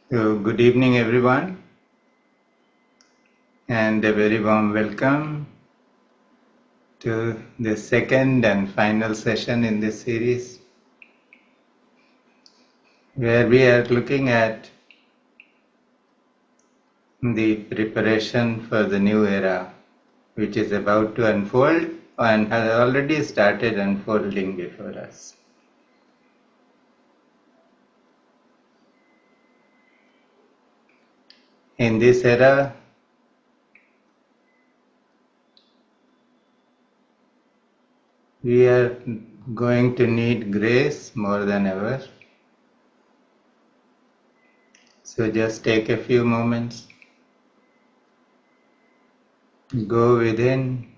So, good evening, everyone, and a very warm welcome to the second and final session in this series, where we are looking at the preparation for the new era, which is about to unfold and has already started unfolding before us. In this era, we are going to need grace more than ever. So just take a few moments, go within,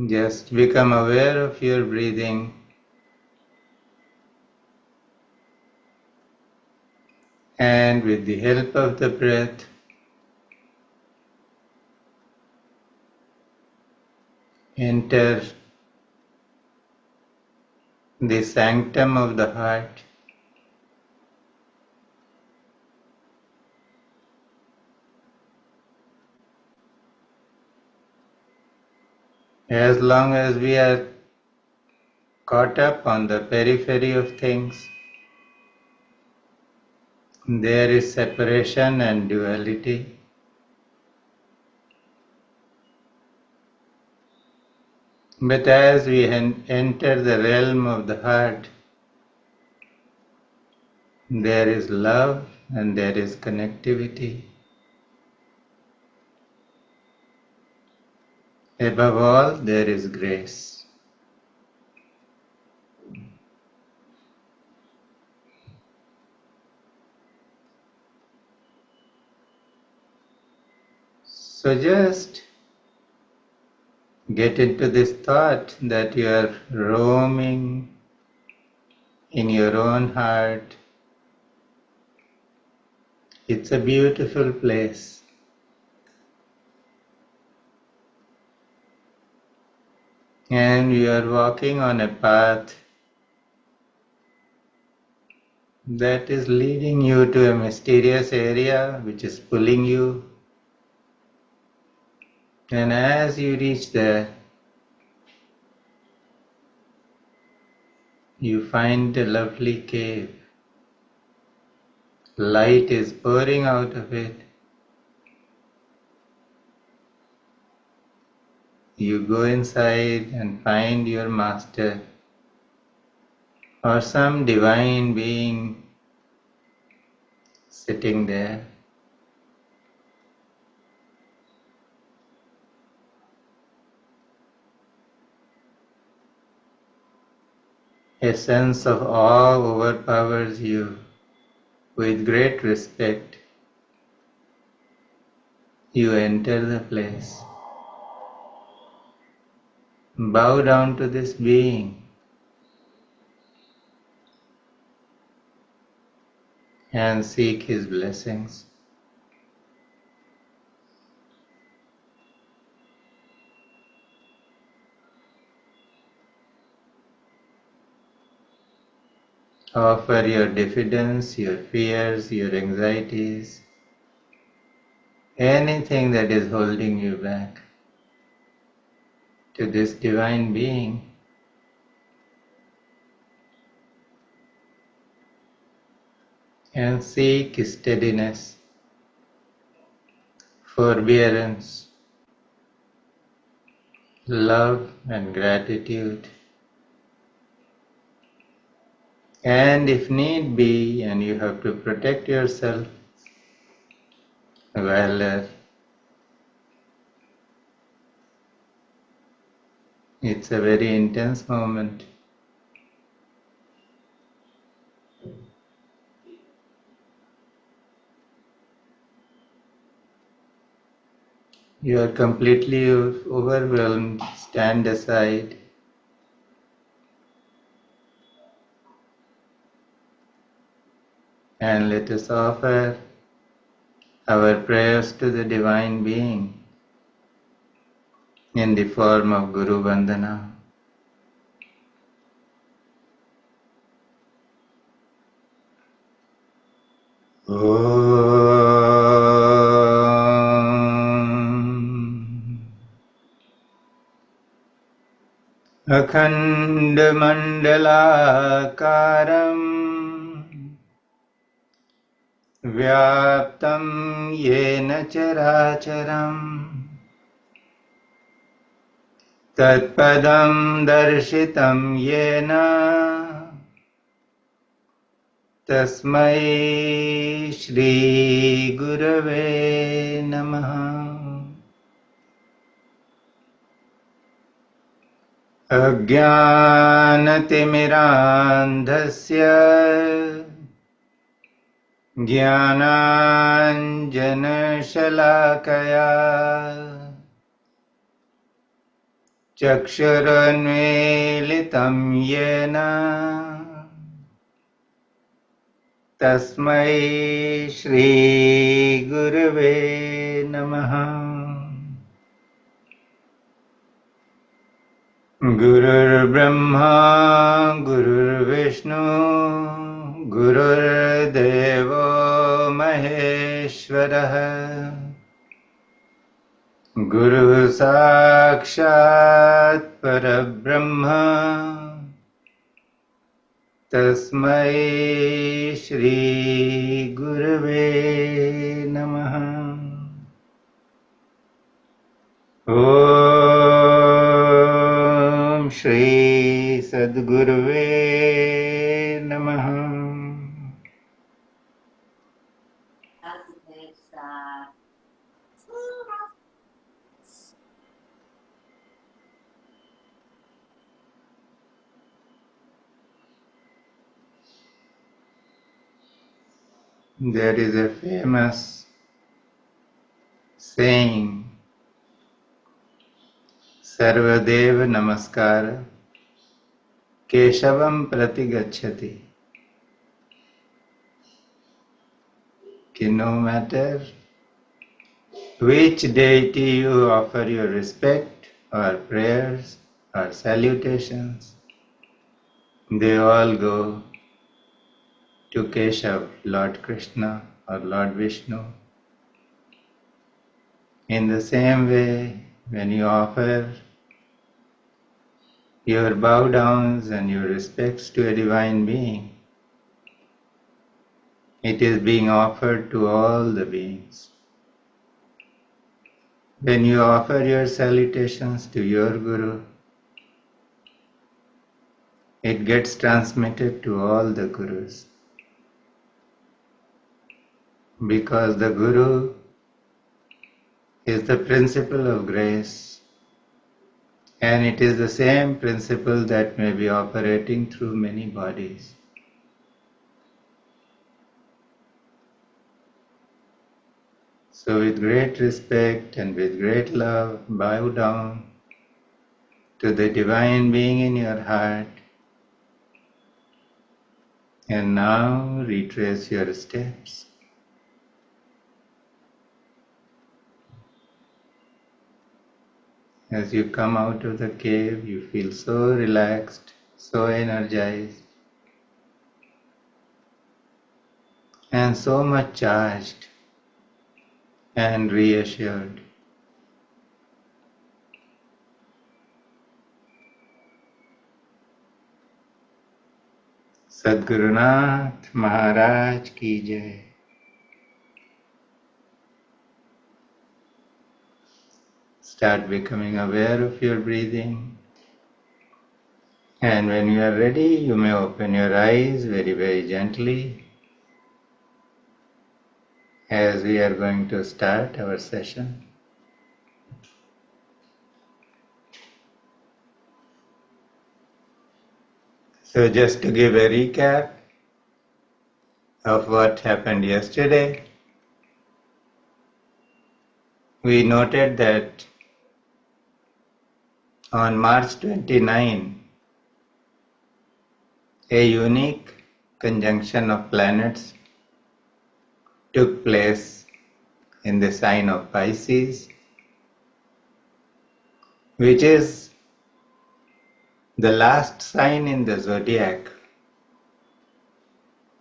just become aware of your breathing, and with the help of the breath, enter the sanctum of the heart. As long as we are caught up on the periphery of things, there is separation and duality. But as we enter the realm of the heart, there is love and there is connectivity. Above all, there is grace. So just get into this thought that you are roaming in your own heart. It's a beautiful place. And you are walking on a path that is leading you to a mysterious area which is pulling you. And as you reach there, you find a lovely cave. Light is pouring out of it. You go inside and find your master or some divine being sitting there. A sense of awe overpowers you. With great respect, you enter the place. Bow down to this being and seek his blessings. Offer your diffidence, your fears, your anxieties, anything that is holding you back to this divine being. And seek steadiness, forbearance, love and gratitude. And if need be, and you have to protect yourself, valor. It's a very intense moment. You are completely overwhelmed. Stand aside. And let us offer our prayers to the Divine Being in the form of Guru Vandana. अखण्डमण्डलाकारम् व्याप्तं येन चराचरम् तत्पदं दर्शितं येन तस्मै श्रीगुरवे नमः। अज्ञानतिमिरान्धस्य ज्ञानाञ्जनशलाकया चक्षुरुन्मीलितं येन तस्मै श्रीगुरवे नमः। गुरुर्ब्रह्मा गुरुर्विष्णु गुरुर्देवो महेश्वरः गुरुः साक्षात् परब्रह्म तस्मै श्रीगुरवे नमः। ॐ श्री सद्गुरुवे नमः। There is a famous saying, Sarvadev Namaskara Keshavam Pratigacchati. No matter which deity you offer your respect or prayers or salutations, they all go to Keshav, Lord Krishna or Lord Vishnu. In the same way, when you offer your bow downs and your respects to a divine being, it is being offered to all the beings. When you offer your salutations to your Guru, it gets transmitted to all the Gurus. Because the Guru is the principle of grace, and it is the same principle that may be operating through many bodies. So with great respect and with great love, bow down to the divine being in your heart, and now retrace your steps. As you come out of the cave, you feel so relaxed, so energized, and so much charged and reassured. Sadgurunath Maharaj Ki Jai. Start becoming aware of your breathing. And when you are ready, you may open your eyes very, very gently as we are going to start our session. So just to give a recap of what happened yesterday, we noted that on March 29, a unique conjunction of planets took place in the sign of Pisces, which is the last sign in the zodiac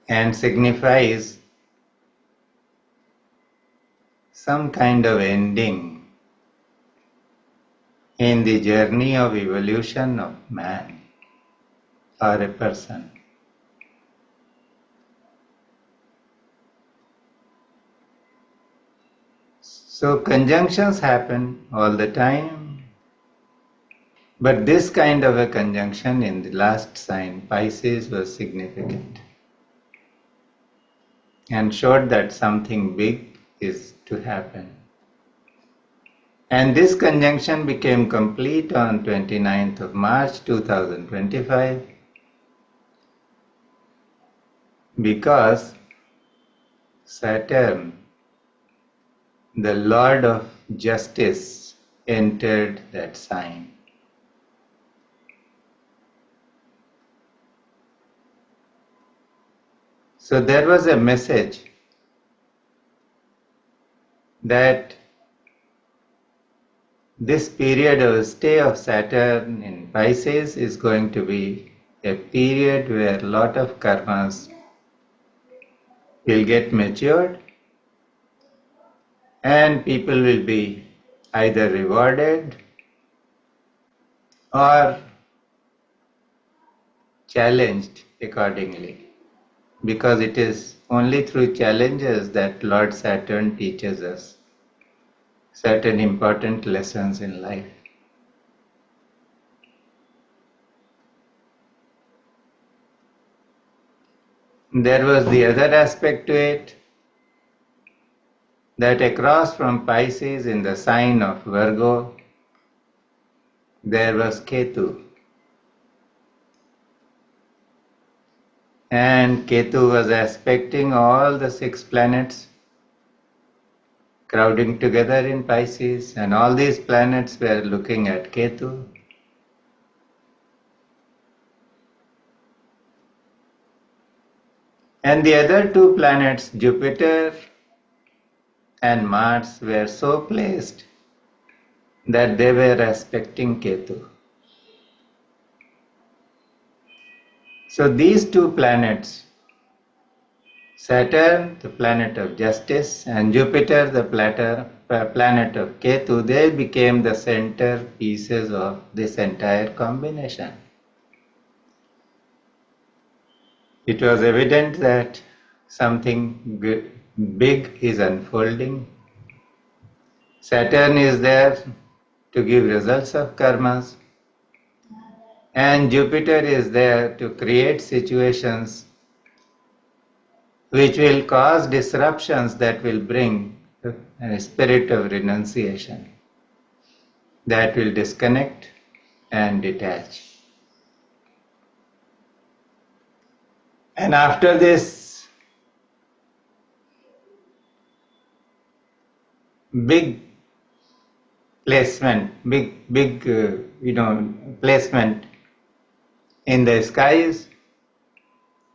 and signifies some kind of ending in the journey of evolution of man or a person. So conjunctions happen all the time, but this kind of a conjunction in the last sign, Pisces, was significant and showed that something big is to happen. And this conjunction became complete on 29th of March 2025 because Saturn, the Lord of Justice, entered that sign. So there was a message that this period of stay of Saturn in Pisces is going to be a period where a lot of karmas will get matured and people will be either rewarded or challenged accordingly, because it is only through challenges that Lord Saturn teaches us certain important lessons in life. There was the other aspect to it, that across from Pisces in the sign of Virgo, there was Ketu. And Ketu was aspecting all the 6 planets crowding together in Pisces, and all these planets were looking at Ketu. And the other 2 planets, Jupiter and Mars, were so placed that they were aspecting Ketu. So these 2 planets, Saturn, the planet of justice, and Jupiter, the planet of Ketu, they became the center pieces of this entire combination. It was evident that something big is unfolding. Saturn is there to give results of karmas, and Jupiter is there to create situations which will cause disruptions that will bring a spirit of renunciation, that will disconnect and detach. And after this big placement, placement in the skies,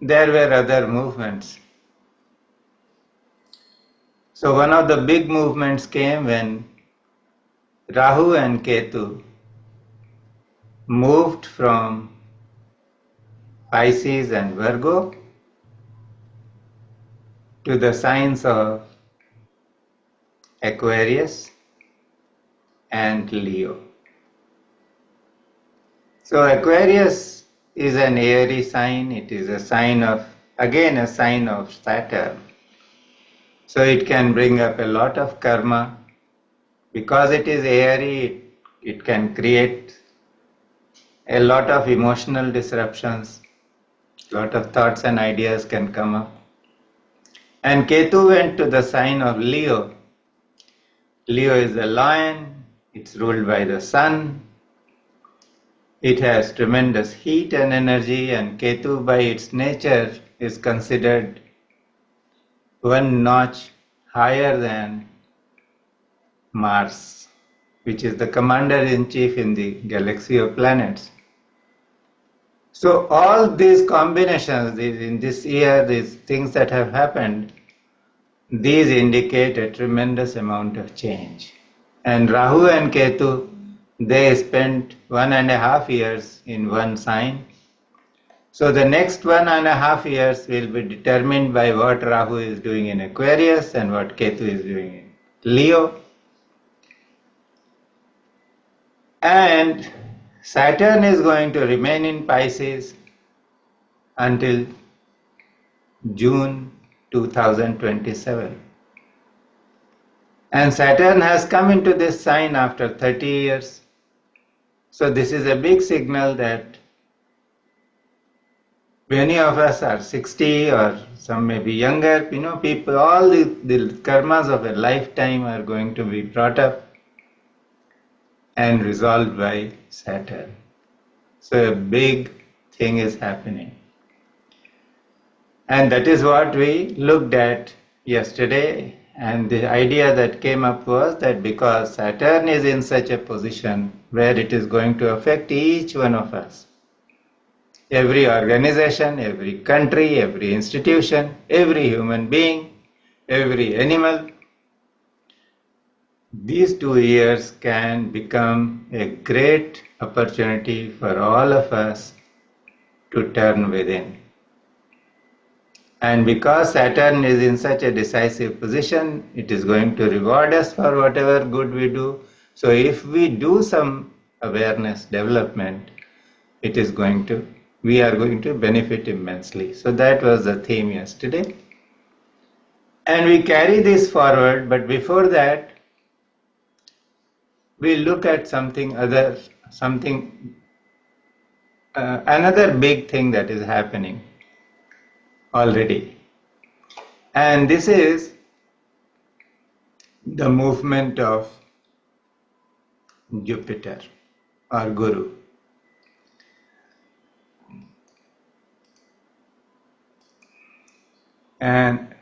there were other movements. So one of the big movements came when Rahu and Ketu moved from Pisces and Virgo to the signs of Aquarius and Leo. So Aquarius is an airy sign. It is a sign of Saturn. So it can bring up a lot of karma. Because it is airy, it can create a lot of emotional disruptions. A lot of thoughts and ideas can come up. And Ketu went to the sign of Leo. Leo is a lion. It's ruled by the sun. It has tremendous heat and energy, and Ketu by its nature is considered one notch higher than Mars, which is the commander-in-chief in the galaxy of planets. So all these combinations, in this year, these things that have happened, these indicate a tremendous amount of change. And Rahu and Ketu they spent 1.5 years in one sign. So the next 1.5 years will be determined by what Rahu is doing in Aquarius and what Ketu is doing in Leo. And Saturn is going to remain in Pisces until June 2027. And Saturn has come into this sign after 30 years. So this is a big signal that many of us are 60 or some may be younger, people, all the karmas of a lifetime are going to be brought up and resolved by Saturn. So a big thing is happening. And that is what we looked at yesterday. And the idea that came up was that because Saturn is in such a position where it is going to affect each one of us, every organization, every country, every institution, every human being, every animal, these 2 years can become a great opportunity for all of us to turn within. And because Saturn is in such a decisive position, it is going to reward us for whatever good we do. So if we do some awareness development, we are going to benefit immensely. So that was the theme yesterday. And we carry this forward, but before that, we look at another big thing that is happening already. And this is the movement of Jupiter or Guru. And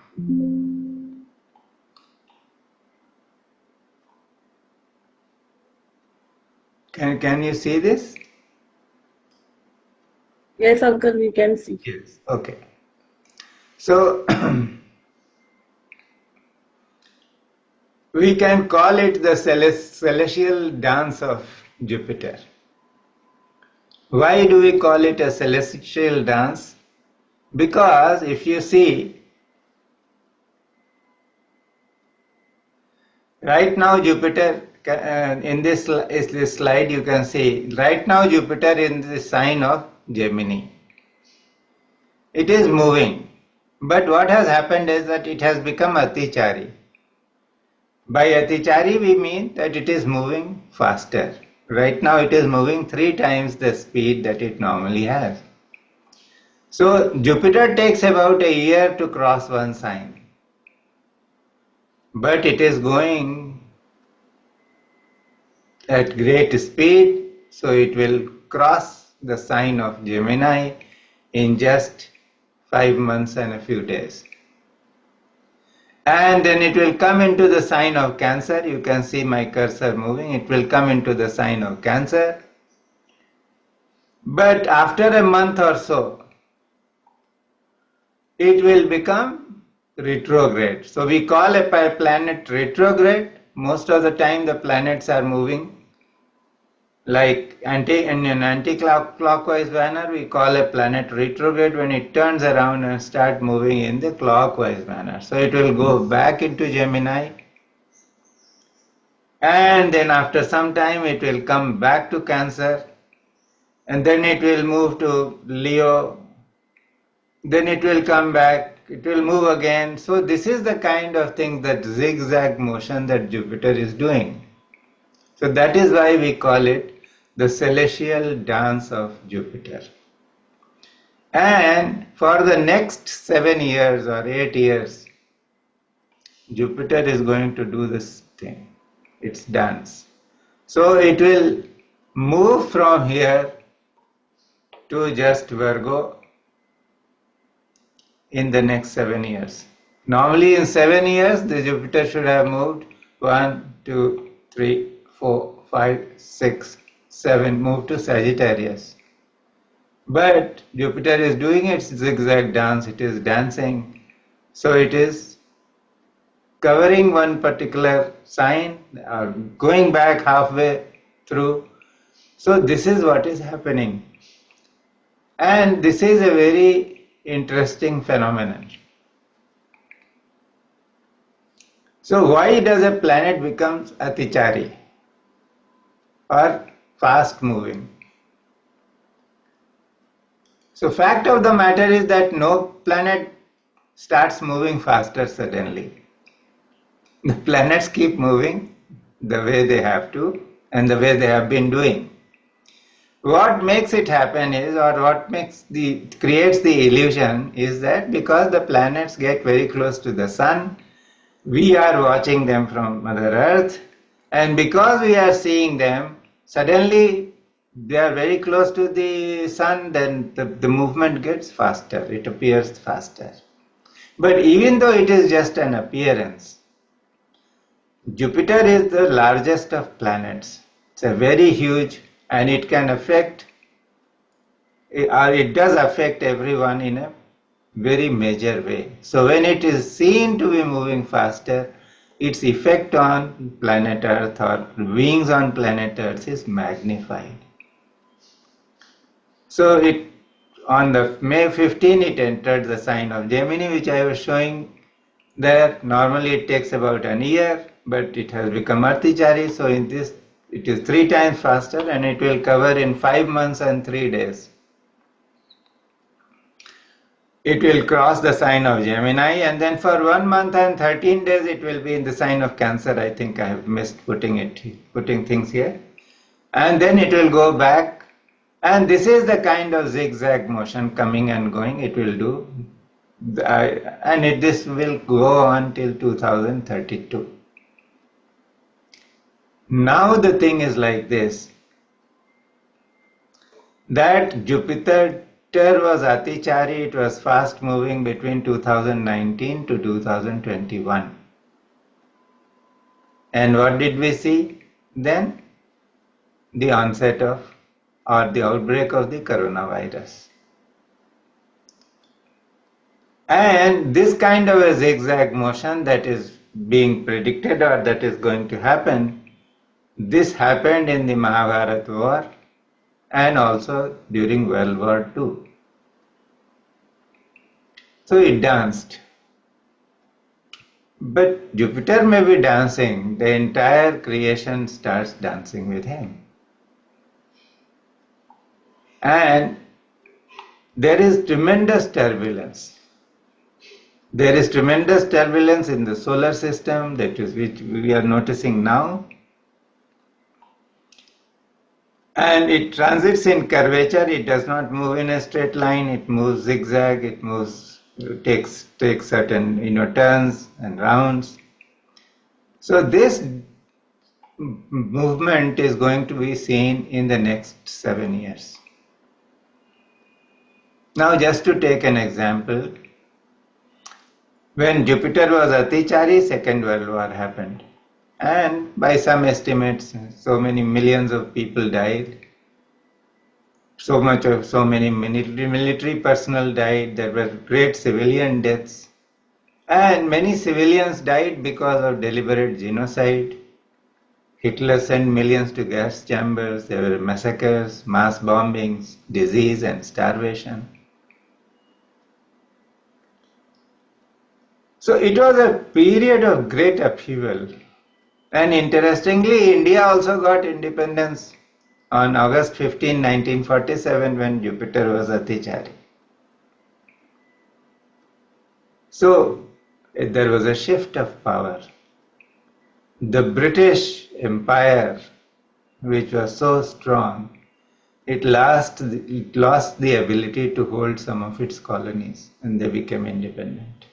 can you see this? Yes, uncle, we can see. Yes. Okay. So we can call it the celestial dance of Jupiter. Why do we call it a celestial dance? Because if you see, right now Jupiter, in this slide you can see, right now Jupiter in the sign of Gemini. It is moving, but what has happened is that it has become Atichary. By Atichary we mean that it is moving faster. Right now it is moving 3 times the speed that it normally has. So Jupiter takes about a year to cross one sign, but it is going at great speed, so it will cross the sign of Gemini in just 5 months and a few days. And then it will come into the sign of Cancer. You can see my cursor moving. It will come into the sign of Cancer. But after a month or so, it will become retrograde. So we call a planet retrograde. Most of the time the planets are moving like in an anti-clockwise manner. We call a planet retrograde when it turns around and start moving in the clockwise manner. So it will go back into Gemini, and then after some time it will come back to Cancer, and then it will move to Leo, then it will come back, it will move again. So this is the kind of thing, that zigzag motion that Jupiter is doing. So that is why we call it the celestial dance of Jupiter. And for the next 7 years or 8 years, Jupiter is going to do this thing, its dance. So it will move from here to just Virgo in the next 7 years. Normally in 7 years, the Jupiter should have moved 1, 2, 3, 4, 5, 6, 7, moved to Sagittarius. But Jupiter is doing its zigzag dance, it is dancing. So it is covering one particular sign, or going back halfway through. So this is what is happening. And this is a very interesting phenomenon. So why does a planet become Atichary or fast moving? So fact of the matter is that no planet starts moving faster suddenly. The planets keep moving the way they have to and the way they have been doing. What makes it happen is, or what creates the illusion is that because the planets get very close to the sun, we are watching them from Mother Earth, and because we are seeing them, suddenly they are very close to the sun, then the movement gets faster, it appears faster. But even though it is just an appearance, Jupiter is the largest of planets. It's a very huge, and it can affect, or it does affect everyone in a very major way. So when it is seen to be moving faster, its effect on planet Earth or beings on planet Earth is magnified. So it on the May 15 it entered the sign of Gemini, which I was showing there. Normally it takes about an year, but it has become Artichari, so in this it is 3 times faster, and it will cover in 5 months and 3 days. It will cross the sign of Gemini, and then for 1 month and 13 days it will be in the sign of Cancer. I think I have missed putting things here. And then it will go back, and this is the kind of zigzag motion coming and going it will do. This will go on till 2032. Now the thing is like this, that Jupiter was Atichari, it was fast moving between 2019 to 2021. And what did we see then? The onset of, or the outbreak of the coronavirus. And this kind of a zigzag motion that is being predicted or that is going to happen, this happened in the Mahabharata war and also during World War II. So it danced. But Jupiter may be dancing, the entire creation starts dancing with him. And there is tremendous turbulence. There is tremendous turbulence in the solar system, that is which we are noticing now. And it transits in curvature, it does not move in a straight line, it moves zigzag, takes certain turns and rounds. So this movement is going to be seen in the next 7 years. Now just to take an example, when Jupiter was Atichari, Second World War happened. And by some estimates, so many millions of people died. So many military personnel died. There were great civilian deaths. And many civilians died because of deliberate genocide. Hitler sent millions to gas chambers. There were massacres, mass bombings, disease and starvation. So it was a period of great upheaval. And interestingly, India also got independence on August 15, 1947, when Jupiter was Atichari. So there was a shift of power. The British Empire, which was so strong, it lost the ability to hold some of its colonies, and they became independent.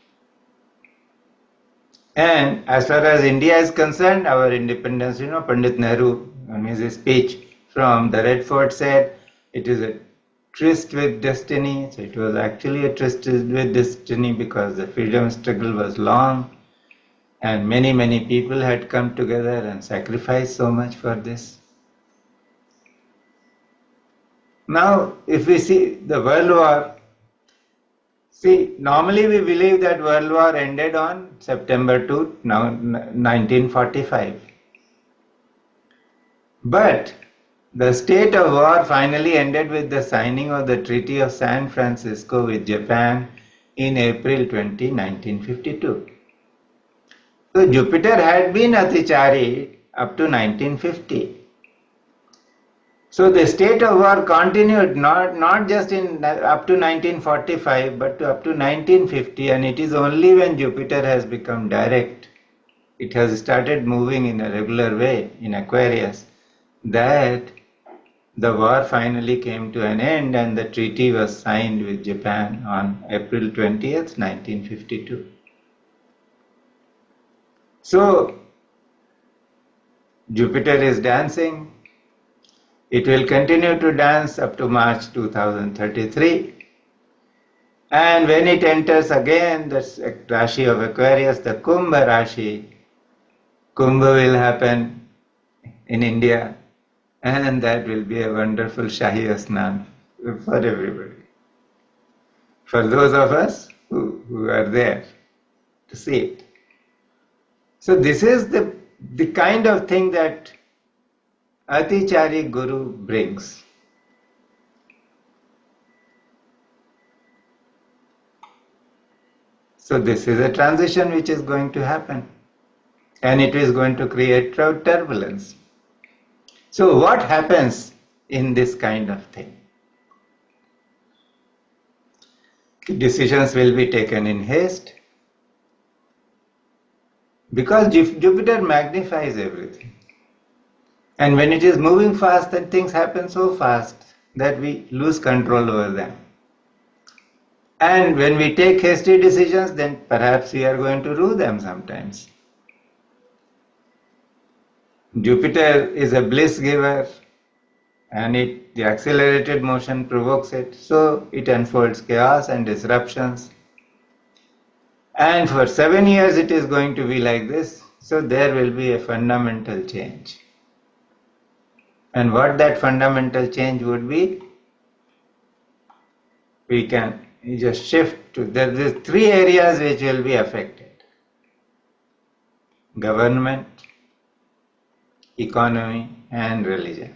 And as far as India is concerned, our independence, Pandit Nehru, in his speech from the Red Fort, said it is a tryst with destiny. So it was actually a tryst with destiny because the freedom struggle was long and many people had come together and sacrificed so much for this. Now, if we see the World War, normally we believe that World War ended on September 2, 1945. But The state of war finally ended with the signing of the Treaty of San Francisco with Japan in April 1952. So Jupiter had been Atichary up to 1950. So the state of war continued not just in up to 1945 but to up to 1950, and it is only when Jupiter has become direct, it has started moving in a regular way in Aquarius, that the war finally came to an end and the treaty was signed with Japan on April 20th, 1952. So Jupiter is dancing. It will continue to dance up to March 2033. And when it enters again the Rashi of Aquarius, the Kumbha Rashi, Kumbha will happen in India, and that will be a wonderful Shahi Asnan for everybody. For those of us who are there to see it. So this is the kind of thing that Atichary Guru brings. So this is a transition which is going to happen, and it is going to create turbulence. So what happens in this kind of thing? Decisions will be taken in haste, because Jupiter magnifies everything. And when it is moving fast, then things happen so fast that we lose control over them. And when we take hasty decisions, then perhaps we are going to rue them sometimes. Jupiter is a bliss giver, and the accelerated motion provokes it, so it unfolds chaos and disruptions. And for 7 years it is going to be like this, so there will be a fundamental change. And what that fundamental change would be, we can just shift to, there are 3 areas which will be affected: government, economy, and religion.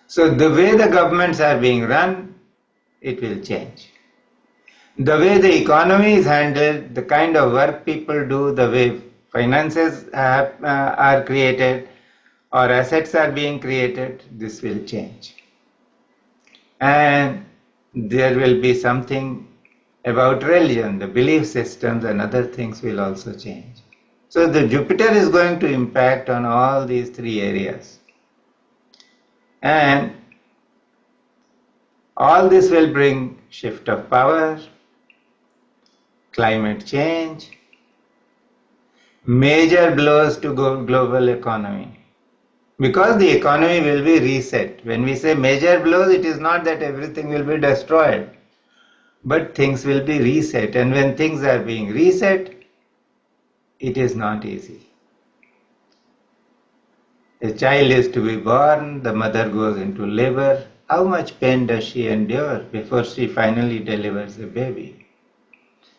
So the way the governments are being run, it will change. The way the economy is handled, the kind of work people do, the way finances are created or assets are being created, this will change. And there will be something about religion, the belief systems and other things will also change. So the Jupiter is going to impact on all these 3 areas. And all this will bring shift of power, climate change, major blows to global economy. Because the economy will be reset. When we say major blows, it is not that everything will be destroyed, but things will be reset. And when things are being reset, it is not easy. A child is to be born, the mother goes into labor. How much pain does she endure before she finally delivers a baby?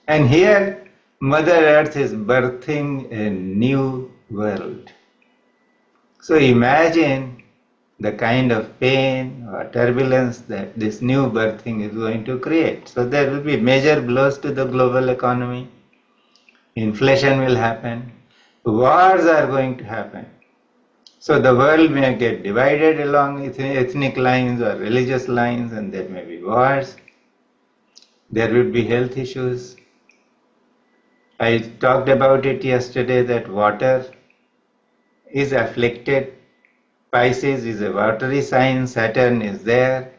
And here, Mother Earth is birthing a new world. So imagine the kind of pain or turbulence that this new birthing is going to create. So there will be major blows to the global economy. Inflation will happen. Wars are going to happen. So the world may get divided along ethnic lines or religious lines, and there may be wars. There will be health issues. I talked about it yesterday that water is afflicted. Pisces is a watery sign, Saturn is there,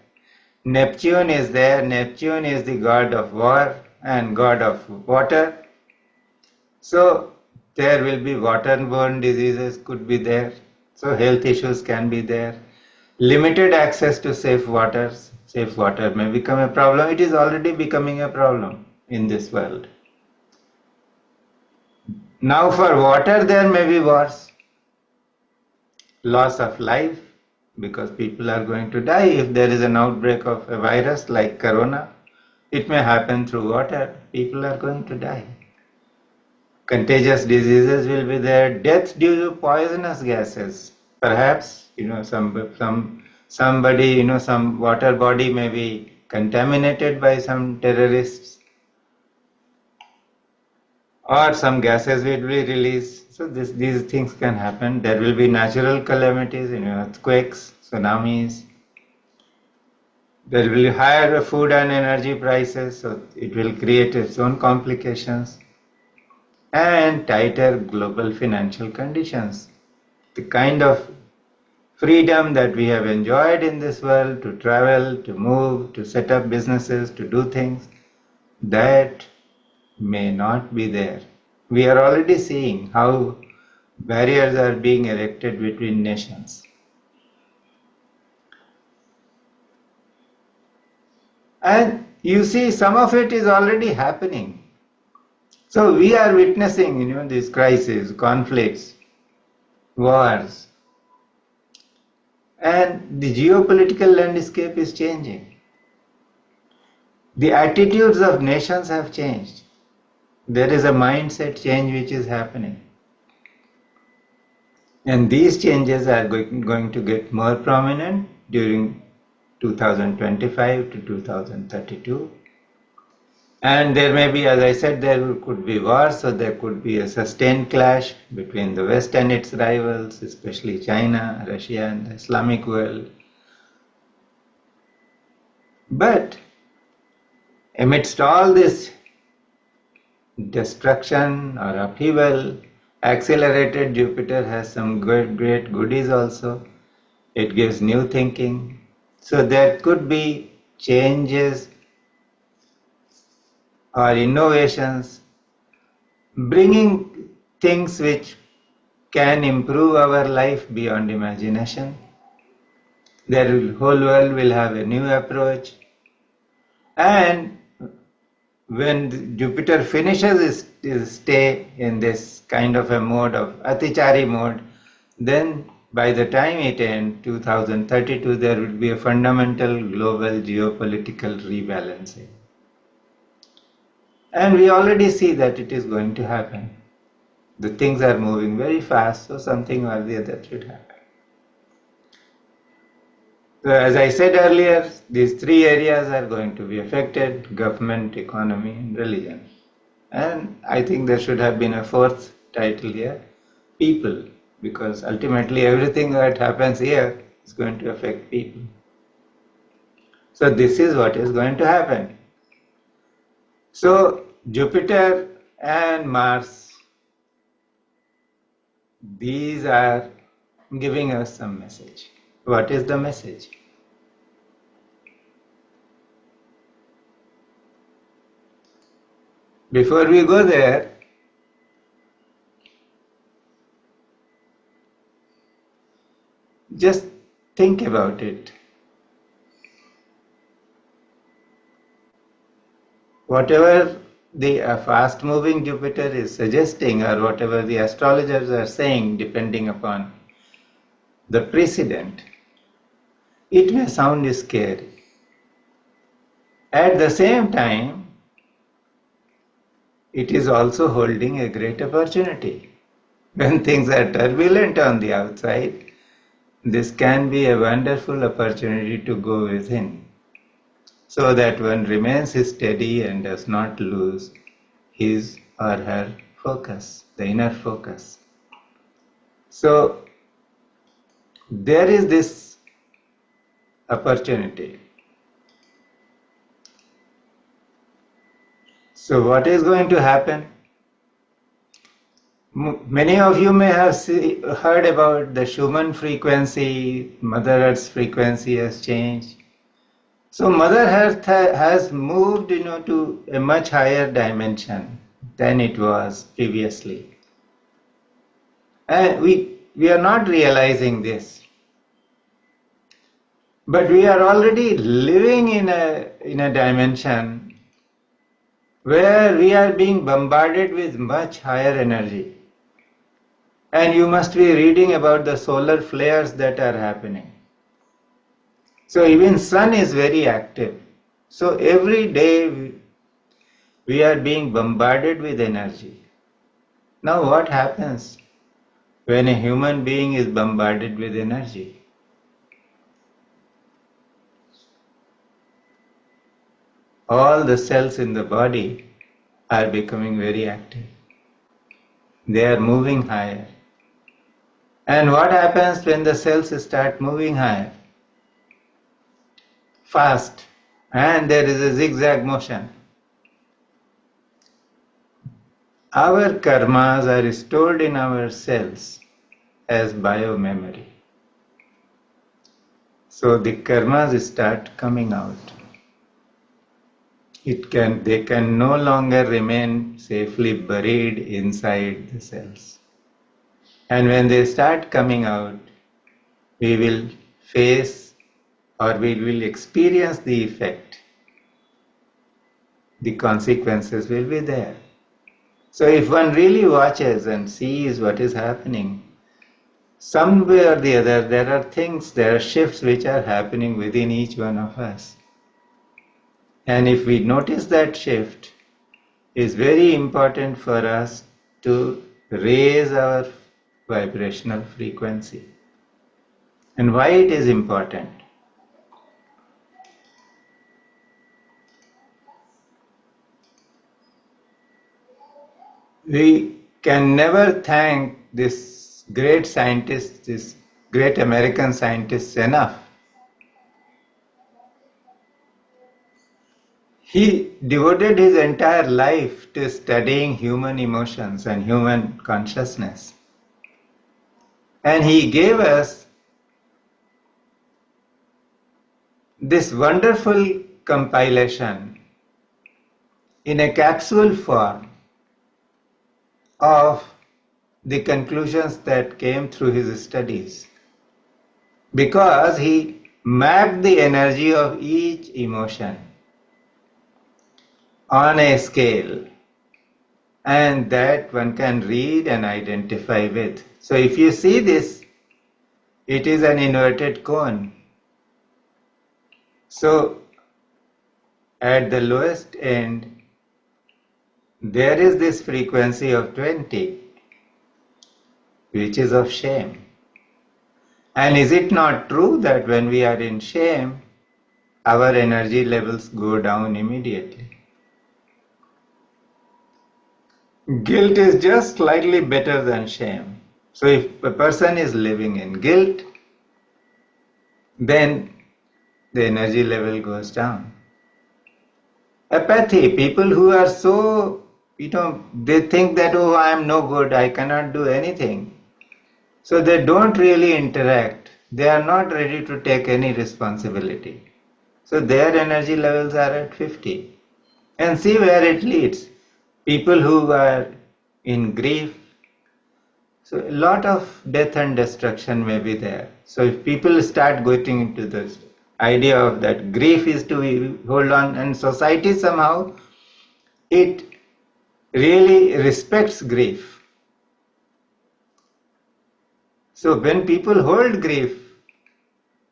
Neptune is there. Neptune is the god of war and god of water. So there will be waterborne diseases could be there. So health issues can be there. Limited access to safe waters. Safe water may become a problem. It is already becoming a problem in this world. Now for water there may be wars. Loss of life, because people are going to die. If there is an outbreak of a virus like corona, it may happen through water. People are going to die. Contagious diseases will be there. Death due to poisonous gases. Perhaps, some somebody, some water body may be contaminated by some terrorists, or some gases will be released. So these things can happen. There will be natural calamities, earthquakes, tsunamis. There will be higher food and energy prices, so it will create its own complications, and tighter global financial conditions. The kind of freedom that we have enjoyed in this world to travel, to move, to set up businesses, to do things, that may not be there. We are already seeing how barriers are being erected between nations. And you see, some of it is already happening. So we are witnessing, these crises, conflicts, wars, and the geopolitical landscape is changing. The attitudes of nations have changed. There is a mindset change which is happening. And these changes are going to get more prominent during 2025 to 2032. And there may be, as I said, there could be wars, so there could be a sustained clash between the West and its rivals, especially China, Russia, and the Islamic world. But amidst all this destruction or upheaval, accelerated Jupiter has some great goodies also. It gives new thinking. So there could be changes or innovations, bringing things which can improve our life beyond imagination. The whole world will have a new approach. And when Jupiter finishes his stay in this kind of a mode of Atichary mode, then by the time it ends, 2032, there will be a fundamental global geopolitical rebalancing. And we already see that it is going to happen. The things are moving very fast, so something or the other should happen. So as I said earlier, these three areas are going to be affected: government, economy, and religion. And I think there should have been a fourth title here, people, because ultimately everything that happens here is going to affect people. So this is what is going to happen. So Jupiter and Mars, these are giving us some message. What is the message? Before we go there, just think about it. Whatever the fast-moving Jupiter is suggesting, or whatever the astrologers are saying, depending upon the precedent, it may sound scary. At the same time, it is also holding a great opportunity. When things are turbulent on the outside, this can be a wonderful opportunity to go within, so that one remains steady and does not lose his or her focus, the inner focus. So there is this opportunity. So what is going to happen? Many of you may have heard about the Schumann frequency. Mother Earth's frequency has changed. So Mother Earth has moved, to a much higher dimension than it was previously. And we are not realizing this. But we are already living in a dimension where we are being bombarded with much higher energy. And you must be reading about the solar flares that are happening. So even sun is very active. So every day we are being bombarded with energy. Now what happens when a human being is bombarded with energy? all the cells in the body are becoming very active. They are moving higher. And what happens when the cells start moving higher? Fast. And there is a zigzag motion. Our karmas are stored in our cells as biomemory. So the karmas start coming out. They can no longer remain safely buried inside the cells. And when they start coming out, we will face or we will experience the effect. The consequences will be there. So if one really watches and sees what is happening, somewhere or the other there are shifts which are happening within each one of us. And if we notice that shift, it's very important for us to raise our vibrational frequency. And why it is important? We can never thank this great scientist, this great American scientist enough. He devoted his entire life to studying human emotions and human consciousness. And he gave us this wonderful compilation in a capsule form of the conclusions that came through his studies, because he mapped the energy of each emotion on a scale, and that one can read and identify with. So if you see this, it is an inverted cone. So at the lowest end, there is this frequency of 20, which is of shame. And is it not true that when we are in shame, our energy levels go down immediately? Guilt is just slightly better than shame. So if a person is living in guilt, then the energy level goes down. Apathy, people who are so, they think that, oh, I am no good, I cannot do anything. So they don't really interact. They are not ready to take any responsibility. So their energy levels are at 50. And see where it leads. People who are in grief, so a lot of death and destruction may be there. So if people start getting into this idea of that grief is to hold on, and society somehow, it really respects grief. So when people hold grief,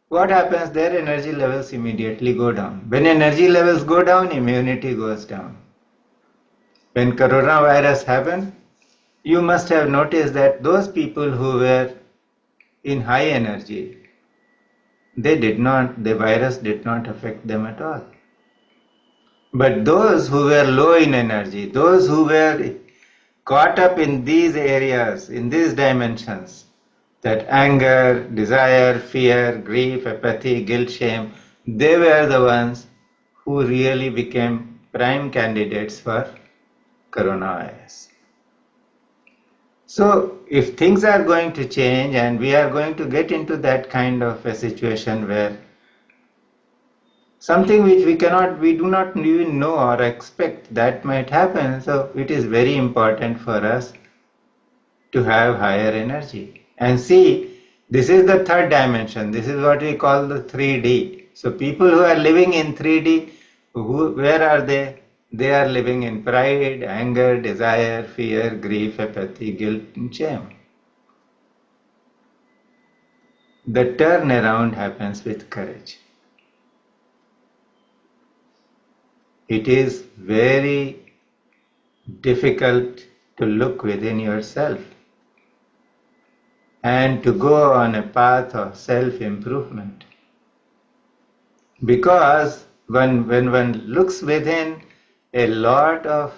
what happens? Their energy levels immediately go down. When energy levels go down, immunity goes down. When coronavirus happened, you must have noticed that those people who were in high energy, the virus did not affect them at all. But those who were low in energy, those who were caught up in these areas, in these dimensions, that anger, desire, fear, grief, apathy, guilt, shame, they were the ones who really became prime candidates for coronavirus. So if things are going to change and we are going to get into that kind of a situation where something which we do not even know or expect that might happen, so it is very important for us to have higher energy. And see, this is the third dimension. This is what we call the 3D. So people who are living in 3D, where are they? They are living in pride, anger, desire, fear, grief, apathy, guilt, and shame. The turnaround happens with courage. It is very difficult to look within yourself and to go on a path of self-improvement. Because when one looks within, a lot of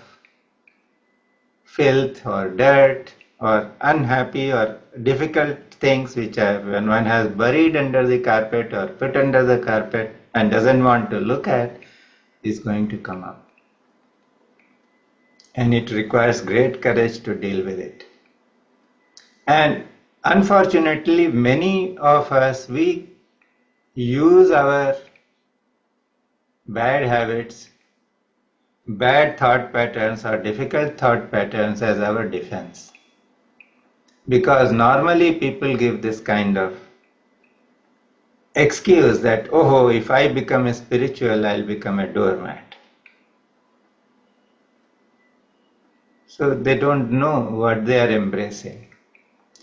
filth or dirt or unhappy or difficult things which when one has buried under the carpet or put under the carpet and doesn't want to look at, is going to come up. And it requires great courage to deal with it. And unfortunately, many of us, we use our bad habits, bad thought patterns or difficult thought patterns as our defense. Because normally people give this kind of excuse that, oh, if I become a spiritual, I'll become a doormat. So they don't know what they are embracing.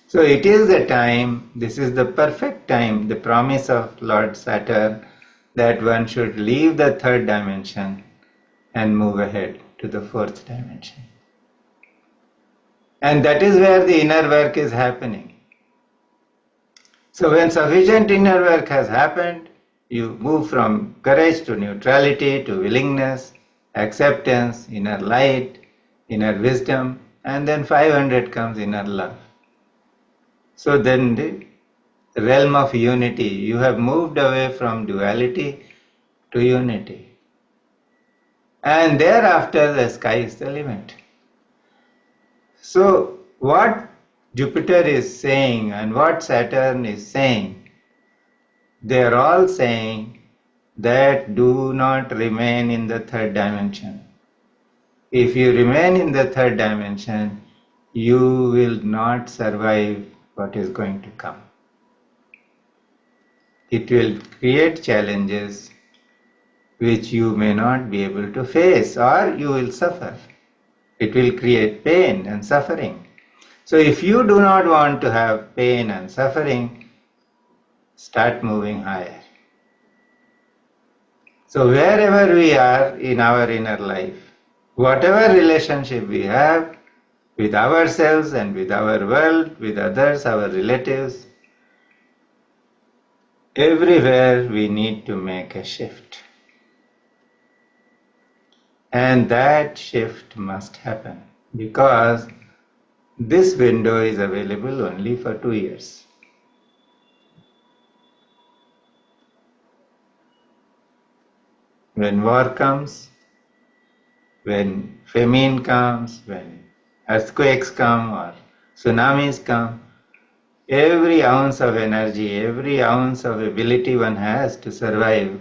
So it is the time, this is the perfect time, the promise of Lord Saturn, that one should leave the third dimension and move ahead to the fourth dimension. And that is where the inner work is happening. So when sufficient inner work has happened, you move from courage to neutrality to willingness, acceptance, inner light, inner wisdom, and then 500 comes inner love. So then the realm of unity, you have moved away from duality to unity. And thereafter the sky is the limit. So what Jupiter is saying and what Saturn is saying, they are all saying that do not remain in the third dimension. If you remain in the third dimension, you will not survive what is going to come. It will create challenges which you may not be able to face, or you will suffer. It will create pain and suffering. So if you do not want to have pain and suffering, start moving higher. So wherever we are in our inner life, whatever relationship we have with ourselves and with our world, with others, our relatives, everywhere we need to make a shift. And that shift must happen because this window is available only for 2 years. When war comes, when famine comes, when earthquakes come or tsunamis come, every ounce of energy, every ounce of ability one has to survive,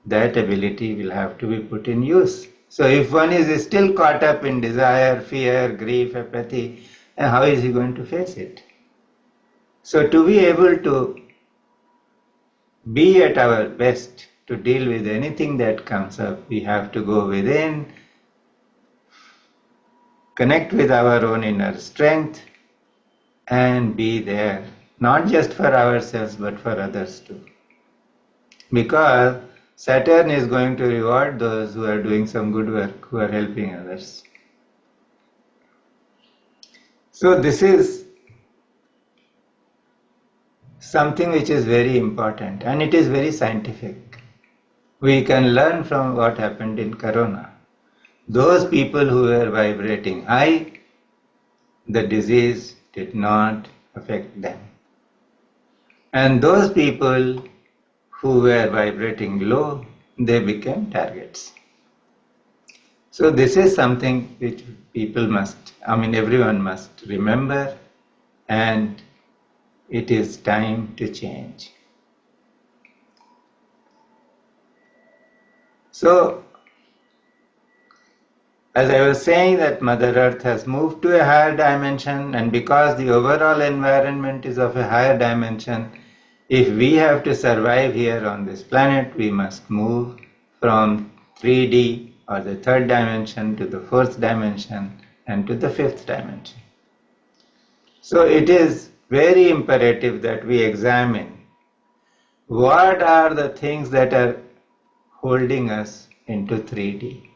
that ability will have to be put in use. So if one is still caught up in desire, fear, grief, apathy, how is he going to face it? So to be able to be at our best to deal with anything that comes up, we have to go within, connect with our own inner strength, and be there, not just for ourselves but for others too. Because Saturn is going to reward those who are doing some good work, who are helping others. So this is something which is very important and it is very scientific. We can learn from what happened in Corona. Those people who were vibrating high, the disease did not affect them. And those people who were vibrating low, they became targets. So this is something which everyone must remember, and it is time to change. So, as I was saying, that Mother Earth has moved to a higher dimension, and because the overall environment is of a higher dimension, if we have to survive here on this planet, we must move from 3D or the third dimension to the fourth dimension and to the fifth dimension. So it is very imperative that we examine what are the things that are holding us into 3D.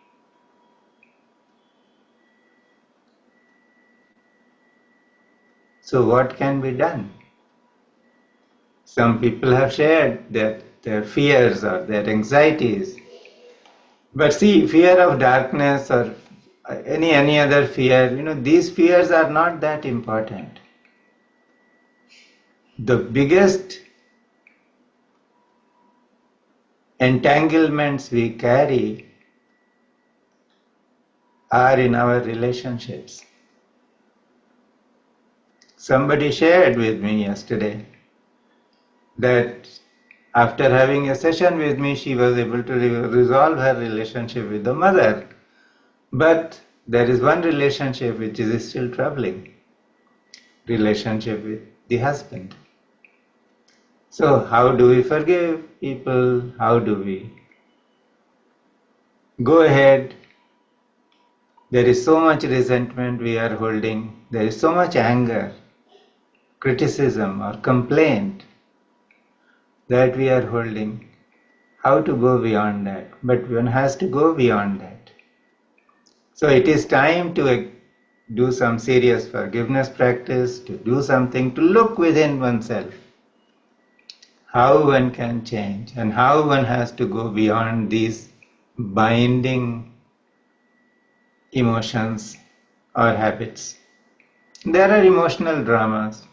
So what can be done? Some people have shared their fears or their anxieties. But see, fear of darkness or any other fear, these fears are not that important. The biggest entanglements we carry are in our relationships. Somebody shared with me yesterday that after having a session with me, she was able to resolve her relationship with the mother. But there is one relationship which is still troubling, relationship with the husband. So how do we forgive people? How do we go ahead? There is so much resentment we are holding. There is so much anger, criticism or complaint that we are holding. How to go beyond that? But one has to go beyond that. So it is time to do some serious forgiveness practice, to do something, to look within oneself. How one can change and how one has to go beyond these binding emotions or habits. There are emotional dramas.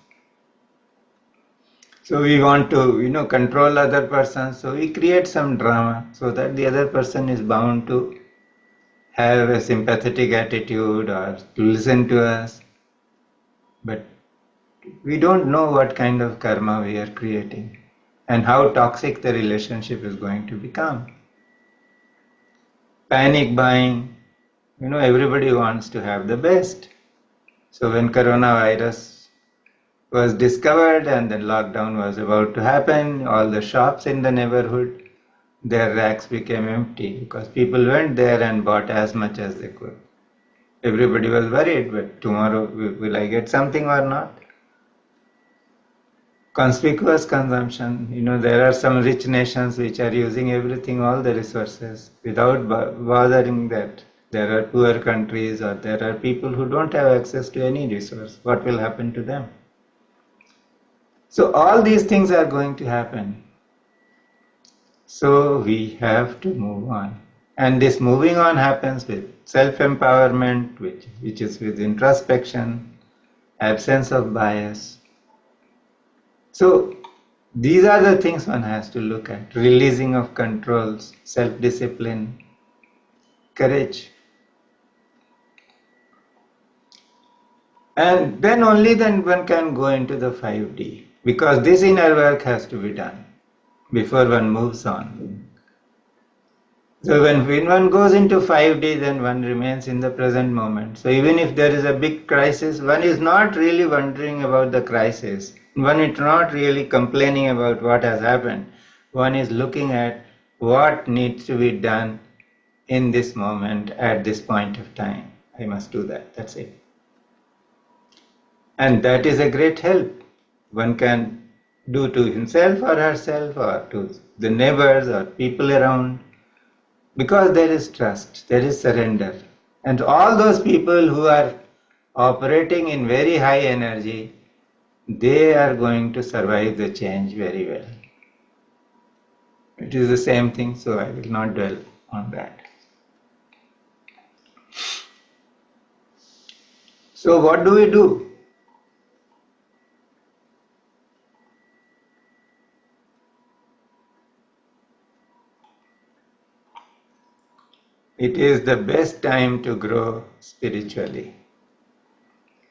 So we want to, control other persons. So we create some drama so that the other person is bound to have a sympathetic attitude or to listen to us. But we don't know what kind of karma we are creating and how toxic the relationship is going to become. Panic buying, everybody wants to have the best. So when coronavirus was discovered and then lockdown was about to happen, all the shops in the neighborhood, their racks became empty because people went there and bought as much as they could. Everybody was worried, but tomorrow will I get something or not? Conspicuous consumption, there are some rich nations which are using everything, all the resources, without bothering that there are poor countries or there are people who don't have access to any resource. What will happen to them? So all these things are going to happen. So we have to move on. And this moving on happens with self-empowerment, which is with introspection, absence of bias. So these are the things one has to look at. Releasing of controls, self-discipline, courage. And then only then one can go into the 5D. Because this inner work has to be done before one moves on. So when one goes into 5D, then one remains in the present moment. So even if there is a big crisis, one is not really wondering about the crisis. One is not really complaining about what has happened. One is looking at what needs to be done in this moment at this point of time. I must do that. That's it. And that is a great help. One can do to himself or herself or to the neighbors or people around. Because there is trust, there is surrender. And all those people who are operating in very high energy, they are going to survive the change very well. It is the same thing, so I will not dwell on that. So what do we do? It is the best time to grow spiritually.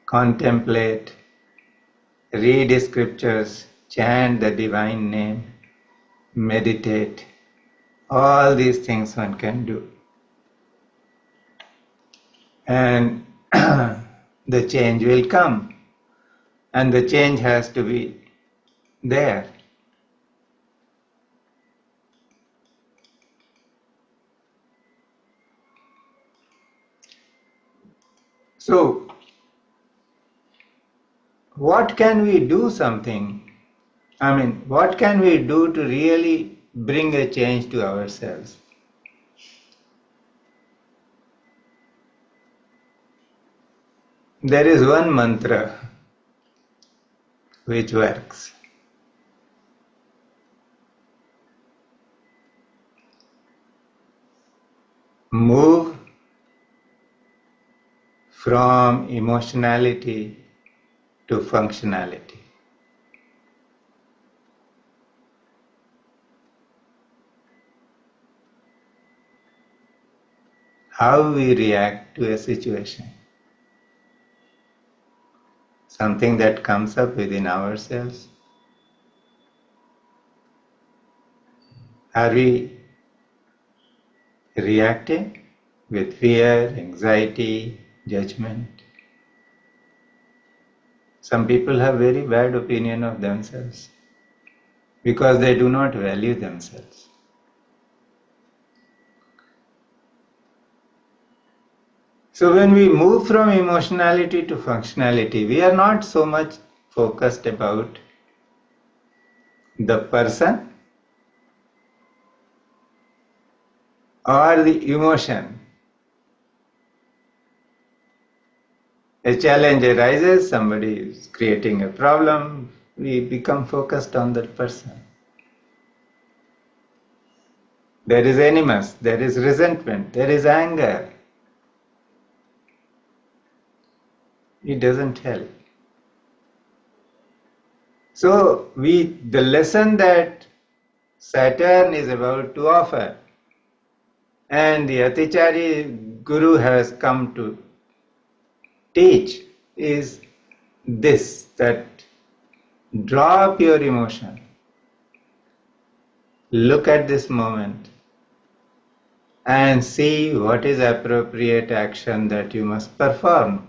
Contemplate, read the scriptures, chant the divine name, meditate. All these things one can do. And the change will come. And the change has to be there. So, what can we do something? What can we do to really bring a change to ourselves? There is one mantra which works. move from emotionality to functionality. How we react to a situation, something that comes up within ourselves. Are we reacting with fear, anxiety, judgment? Some people have very bad opinion of themselves because they do not value themselves. So when we move from emotionality to functionality, we are not so much focused about the person or the emotion. A challenge arises, somebody is creating a problem, we become focused on that person. There is animus, there is resentment, there is anger. It doesn't help. So the lesson that Saturn is about to offer and the Atichary Guru has come to teach is this, that drop your emotion, look at this moment and see what is appropriate action that you must perform,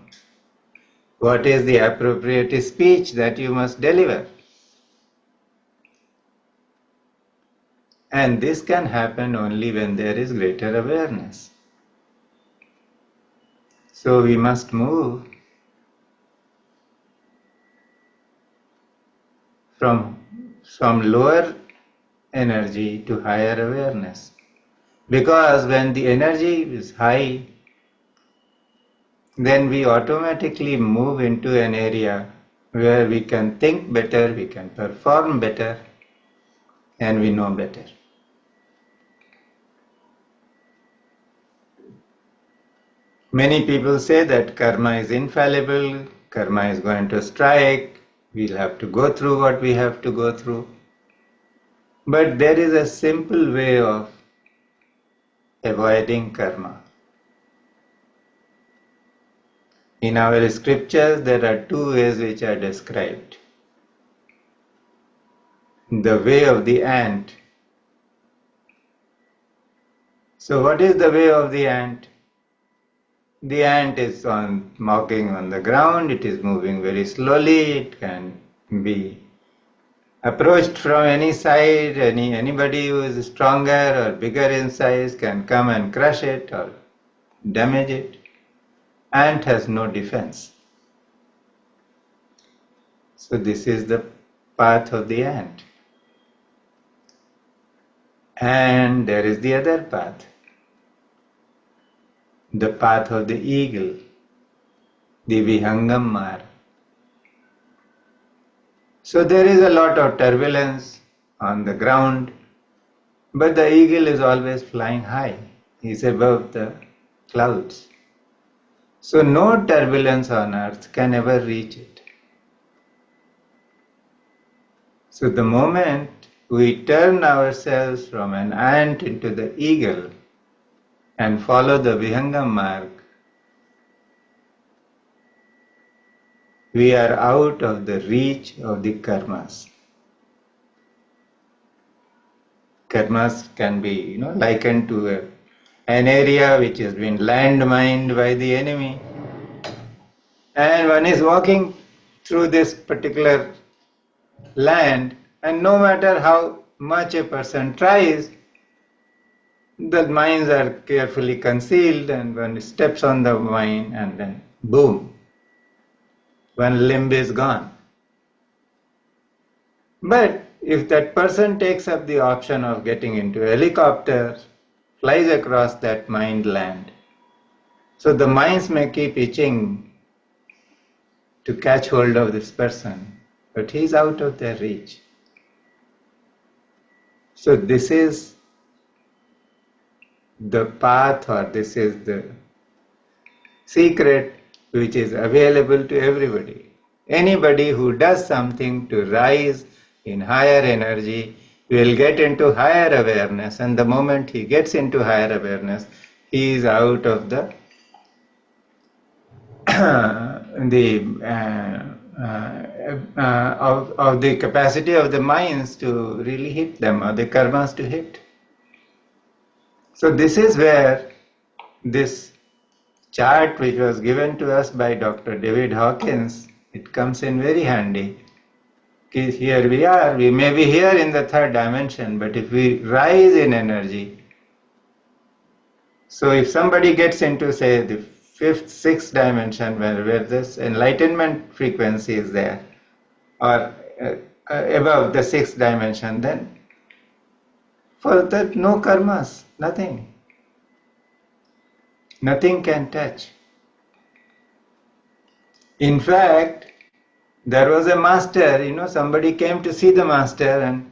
what is the appropriate speech that you must deliver. And this can happen only when there is greater awareness. So we must move from lower energy to higher awareness. Because when the energy is high, then we automatically move into an area where we can think better, we can perform better, and we know better. Many people say that karma is infallible, karma is going to strike, we'll have to go through what we have to go through. But there is a simple way of avoiding karma. In our scriptures, there are two ways which are described. The way of the ant. So what is the way of the ant? The ant is walking on the ground, it is moving very slowly, it can be approached from any side, anybody who is stronger or bigger in size can come and crush it or damage it. Ant has no defense. So this is the path of the ant. And there is the other path, the path of the eagle, the Vihangam marg. So there is a lot of turbulence on the ground, but the eagle is always flying high. He is above the clouds. So no turbulence on earth can ever reach it. So the moment we turn ourselves from an ant into the eagle and follow the Vihangam marg, we are out of the reach of the karmas. Karmas can be, likened to an area which has been landmined by the enemy. And one is walking through this particular land, and no matter how much a person tries, the mines are carefully concealed, and one steps on the mine and then boom, one limb is gone. But if that person takes up the option of getting into a helicopter, flies across that mined land, so the mines may keep itching to catch hold of this person, but he's out of their reach. So this is the path, or this is the secret which is available to everybody. Anybody who does something to rise in higher energy will get into higher awareness, and the moment he gets into higher awareness, he is out of the of the capacity of the minds to really hit them, or the karmas to hit. So this is where this chart, which was given to us by Dr. David Hawkins, it comes in very handy. Here we are, we may be here in the third dimension, but if we rise in energy, so if somebody gets into, say, the fifth, sixth dimension, where this enlightenment frequency is there, or above the sixth dimension, then for that no karmas, nothing. Nothing can touch. In fact, there was a master, somebody came to see the master, and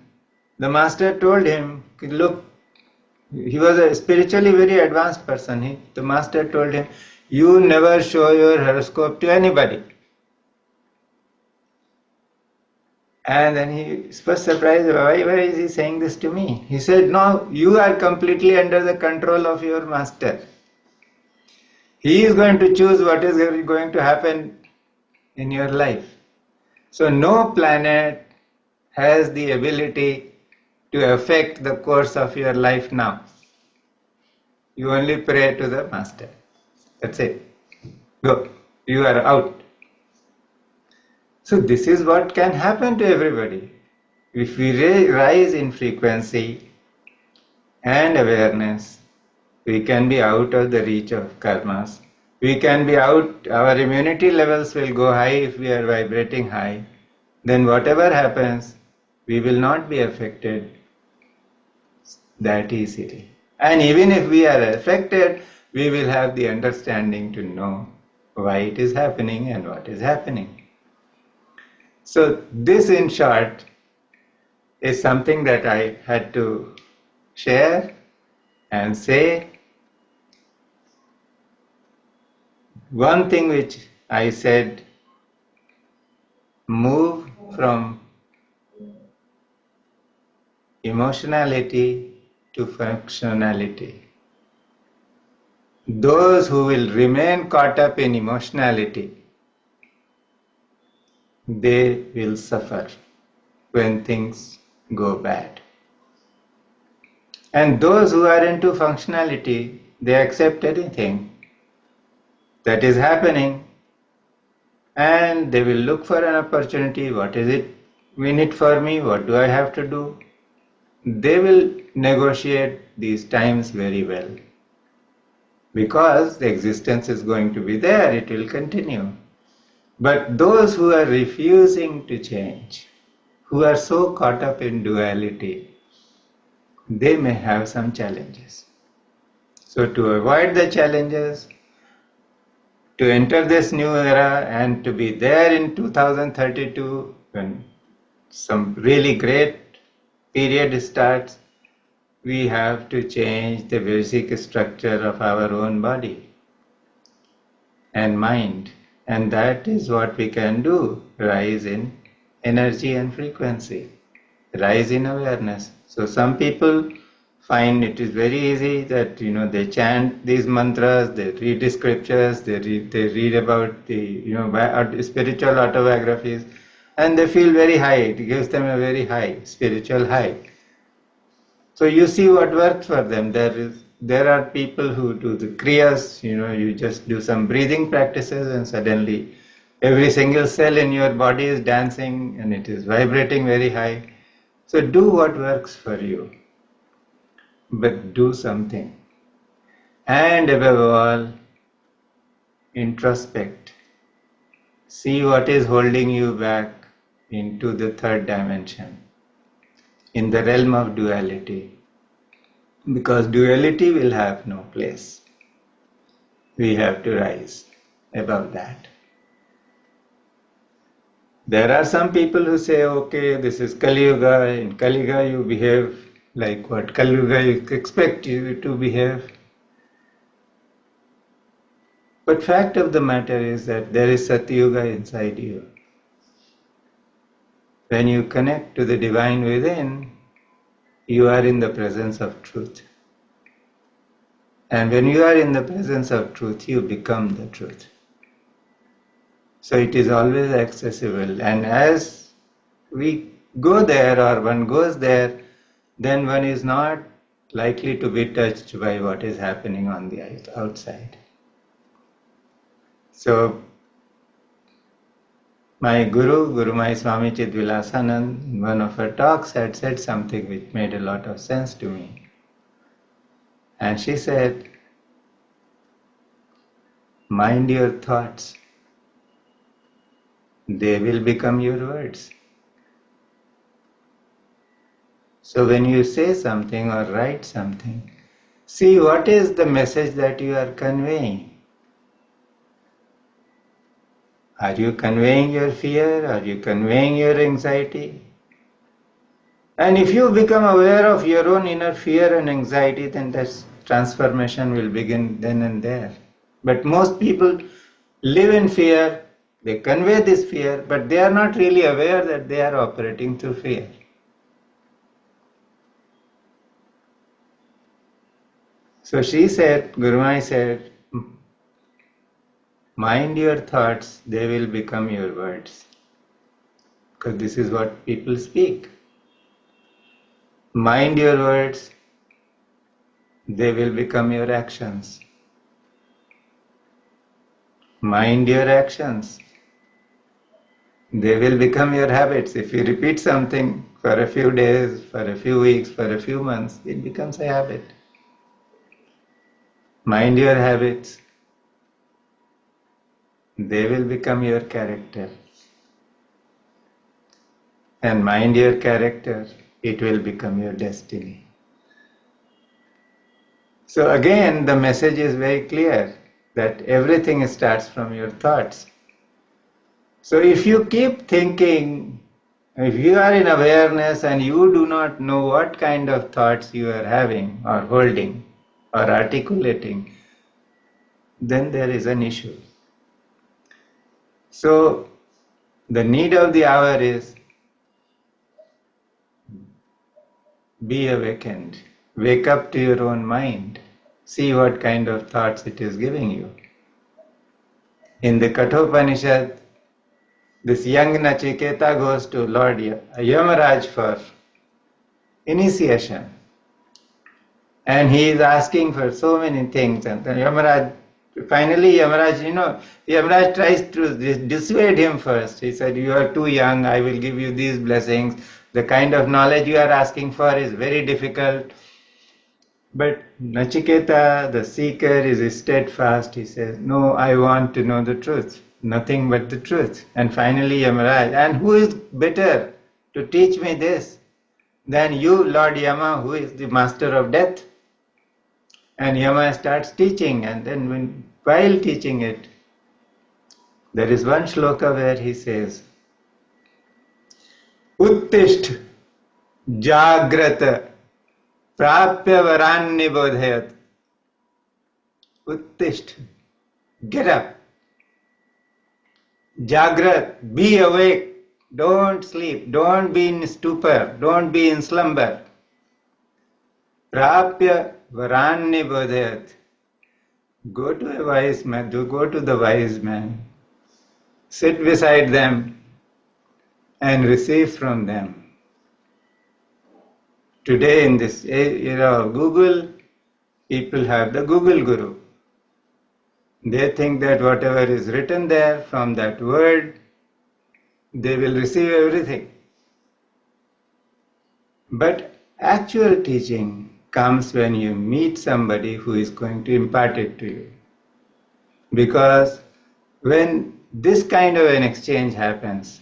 the master told him, look, he was a spiritually very advanced person. The master told him, you never show your horoscope to anybody. And then he was surprised, why is he saying this to me? He said, no, you are completely under the control of your master. He is going to choose what is going to happen in your life. So no planet has the ability to affect the course of your life now. You only pray to the master. That's it. Go. You are out. So this is what can happen to everybody. If we rise in frequency and awareness, we can be out of the reach of karmas. We can be out, our immunity levels will go high if we are vibrating high. Then whatever happens, we will not be affected that easily. And even if we are affected, we will have the understanding to know why it is happening and what is happening. So this, in short, is something that I had to share and say. One thing which I said, move from emotionality to functionality. Those who will remain caught up in emotionality, they will suffer when things go bad. And those who are into functionality, they accept anything that is happening, and they will look for an opportunity. What is it in it for me? What do I have to do? They will negotiate these times very well, because the existence is going to be there, it will continue. But those who are refusing to change, who are so caught up in duality, they may have some challenges. So to avoid the challenges, to enter this new era and to be there in 2032 when some really great period starts, we have to change the basic structure of our own body and mind. And that is what we can do, rise in energy and frequency, rise in awareness. So some people find it is very easy that they chant these mantras, they read the scriptures, they read about the spiritual autobiographies, and they feel very high. It gives them a very high spiritual high. So you see what works for them. There are people who do the kriyas, you just do some breathing practices and suddenly every single cell in your body is dancing and it is vibrating very high. So do what works for you, but do something. And above all, introspect. See what is holding you back into the third dimension, in the realm of duality. Because duality will have no place. We have to rise above that. There are some people who say, okay, this is Kali Yuga. In Kali Yuga you behave like what Kaliyuga expect you to behave. But fact of the matter is that there is Satyuga inside you. When you connect to the divine within, you are in the presence of truth. And when you are in the presence of truth, you become the truth. So it is always accessible. And as we go there or one goes there, then one is not likely to be touched by what is happening on the outside. So my Guru Mai Swami Chidvilasanand, in one of her talks had said something which made a lot of sense to me. And she said, mind your thoughts. They will become your words. So when you say something or write something, see what is the message that you are conveying. Are you conveying your fear? Are you conveying your anxiety? And if you become aware of your own inner fear and anxiety, then this transformation will begin then and there. But most people live in fear, they convey this fear, but they are not really aware that they are operating through fear. So she said, Gurumai said, mind your thoughts, they will become your words. Because this is what people speak. Mind your words, they will become your actions. Mind your actions, they will become your habits. If you repeat something for a few days, for a few weeks, for a few months, it becomes a habit. Mind your habits, they will become your character. And mind your character, it will become your destiny. So again, the message is very clear that everything starts from your thoughts. So if you keep thinking, if you are in awareness and you do not know what kind of thoughts you are having or holding or articulating, then there is an issue. So the need of the hour is be awakened. Wake up to your own mind. See what kind of thoughts it is giving you. In the Kathopanishad, this young Nachiketa goes to Lord Yamaraj for initiation. And he is asking for so many things. And then Yamaraj tries to dissuade him first. He said, you are too young, I will give you these blessings. The kind of knowledge you are asking for is very difficult. But Nachiketa, the seeker, is steadfast. He says, no, I want to know the truth. Nothing but the truth. And finally Yamaraj, and who is better to teach me this than you, Lord Yama, who is the master of death? And Yama starts teaching, and then while teaching it, there is one shloka where he says, Uttisht Jagrat Prapya Varanni Bodhayat. Uttisht, get up. Jagrat, be awake. Don't sleep. Don't be in stupor. Don't be in slumber. Prapya Varanni Bodhayat. Go to a wise man. Go to the wise man. Sit beside them and receive from them. Today in this era of Google, people have the Google Guru. They think that whatever is written there from that word, they will receive everything. But actual teaching comes when you meet somebody who is going to impart it to you. Because when this kind of an exchange happens,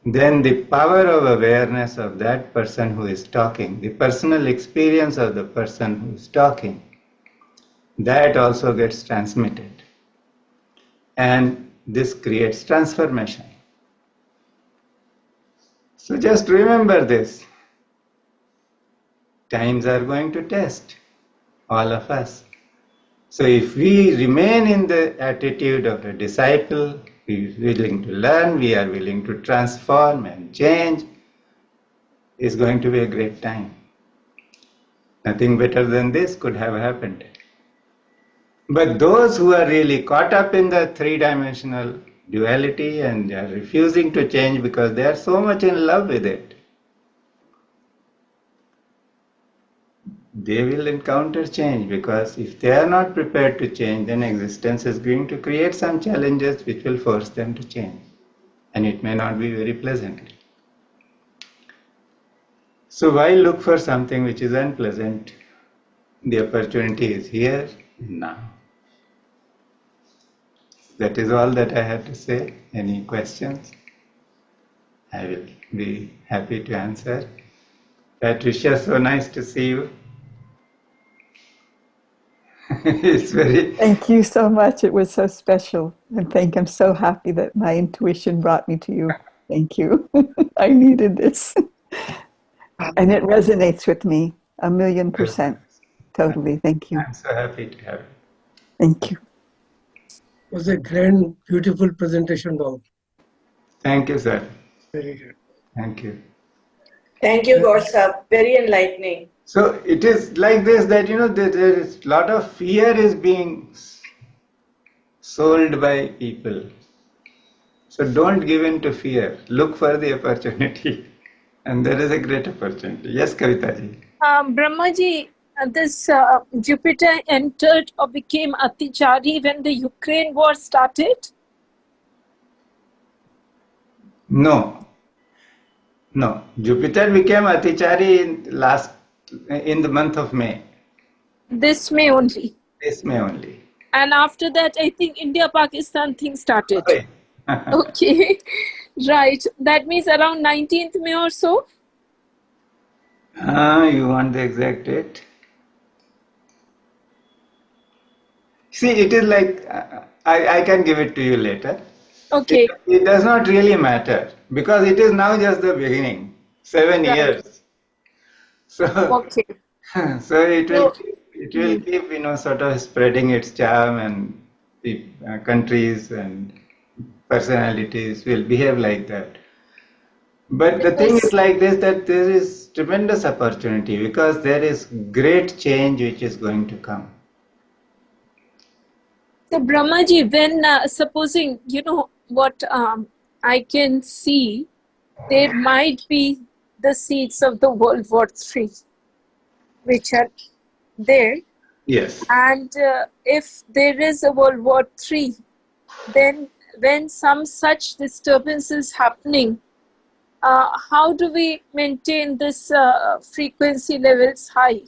then the power of awareness of that person who is talking, the personal experience of the person who is talking, that also gets transmitted. And this creates transformation. So just remember this. times are going to test all of us. So if we remain in the attitude of a disciple, we are willing to learn, we are willing to transform and change, it's going to be a great time. Nothing better than this could have happened. But those who are really caught up in the three-dimensional duality and they are refusing to change because they are so much in love with it, they will encounter change, because if they are not prepared to change, then existence is going to create some challenges which will force them to change. And it may not be very pleasant. So why look for something which is unpleasant? The opportunity is here now. That is all that I had to say. Any questions? I will be happy to answer. Patricia, so nice to see you. It's very... Thank you so much. It was so special. And I'm so happy that my intuition brought me to you. Thank you. I needed this. And it resonates with me 1,000,000%. Totally. Thank you. I'm so happy to have you. Thank you. It was a grand, beautiful presentation, Bob. Thank you, sir. Very good. Thank you. Thank you, God sir. Very enlightening. So it is like this, that there is a lot of fear is being sold by people. So don't give in to fear. Look for the opportunity. And there is a great opportunity. Yes, Kavita ji. Brahmaji, this Jupiter entered or became Atichary when the Ukraine war started? No. Jupiter became Atichary in the month of May. This May only. This May only. And after that, I think India-Pakistan thing started. Okay. Okay, right. That means around 19th May or so? You want the exact date? See, it is like, I can give it to you later. Okay. It does not really matter, because it is now just the beginning. 7 Right. years. So, Okay. so it will keep, sort of spreading its charm, and the countries and personalities will behave like that. But the thing is like this, that there is tremendous opportunity, because there is great change which is going to come. So Brahmaji, when supposing, what I can see, there might be the seeds of the World War III, which are there. Yes. And if there is a World War III, then when some such disturbance is happening, how do we maintain this frequency levels high?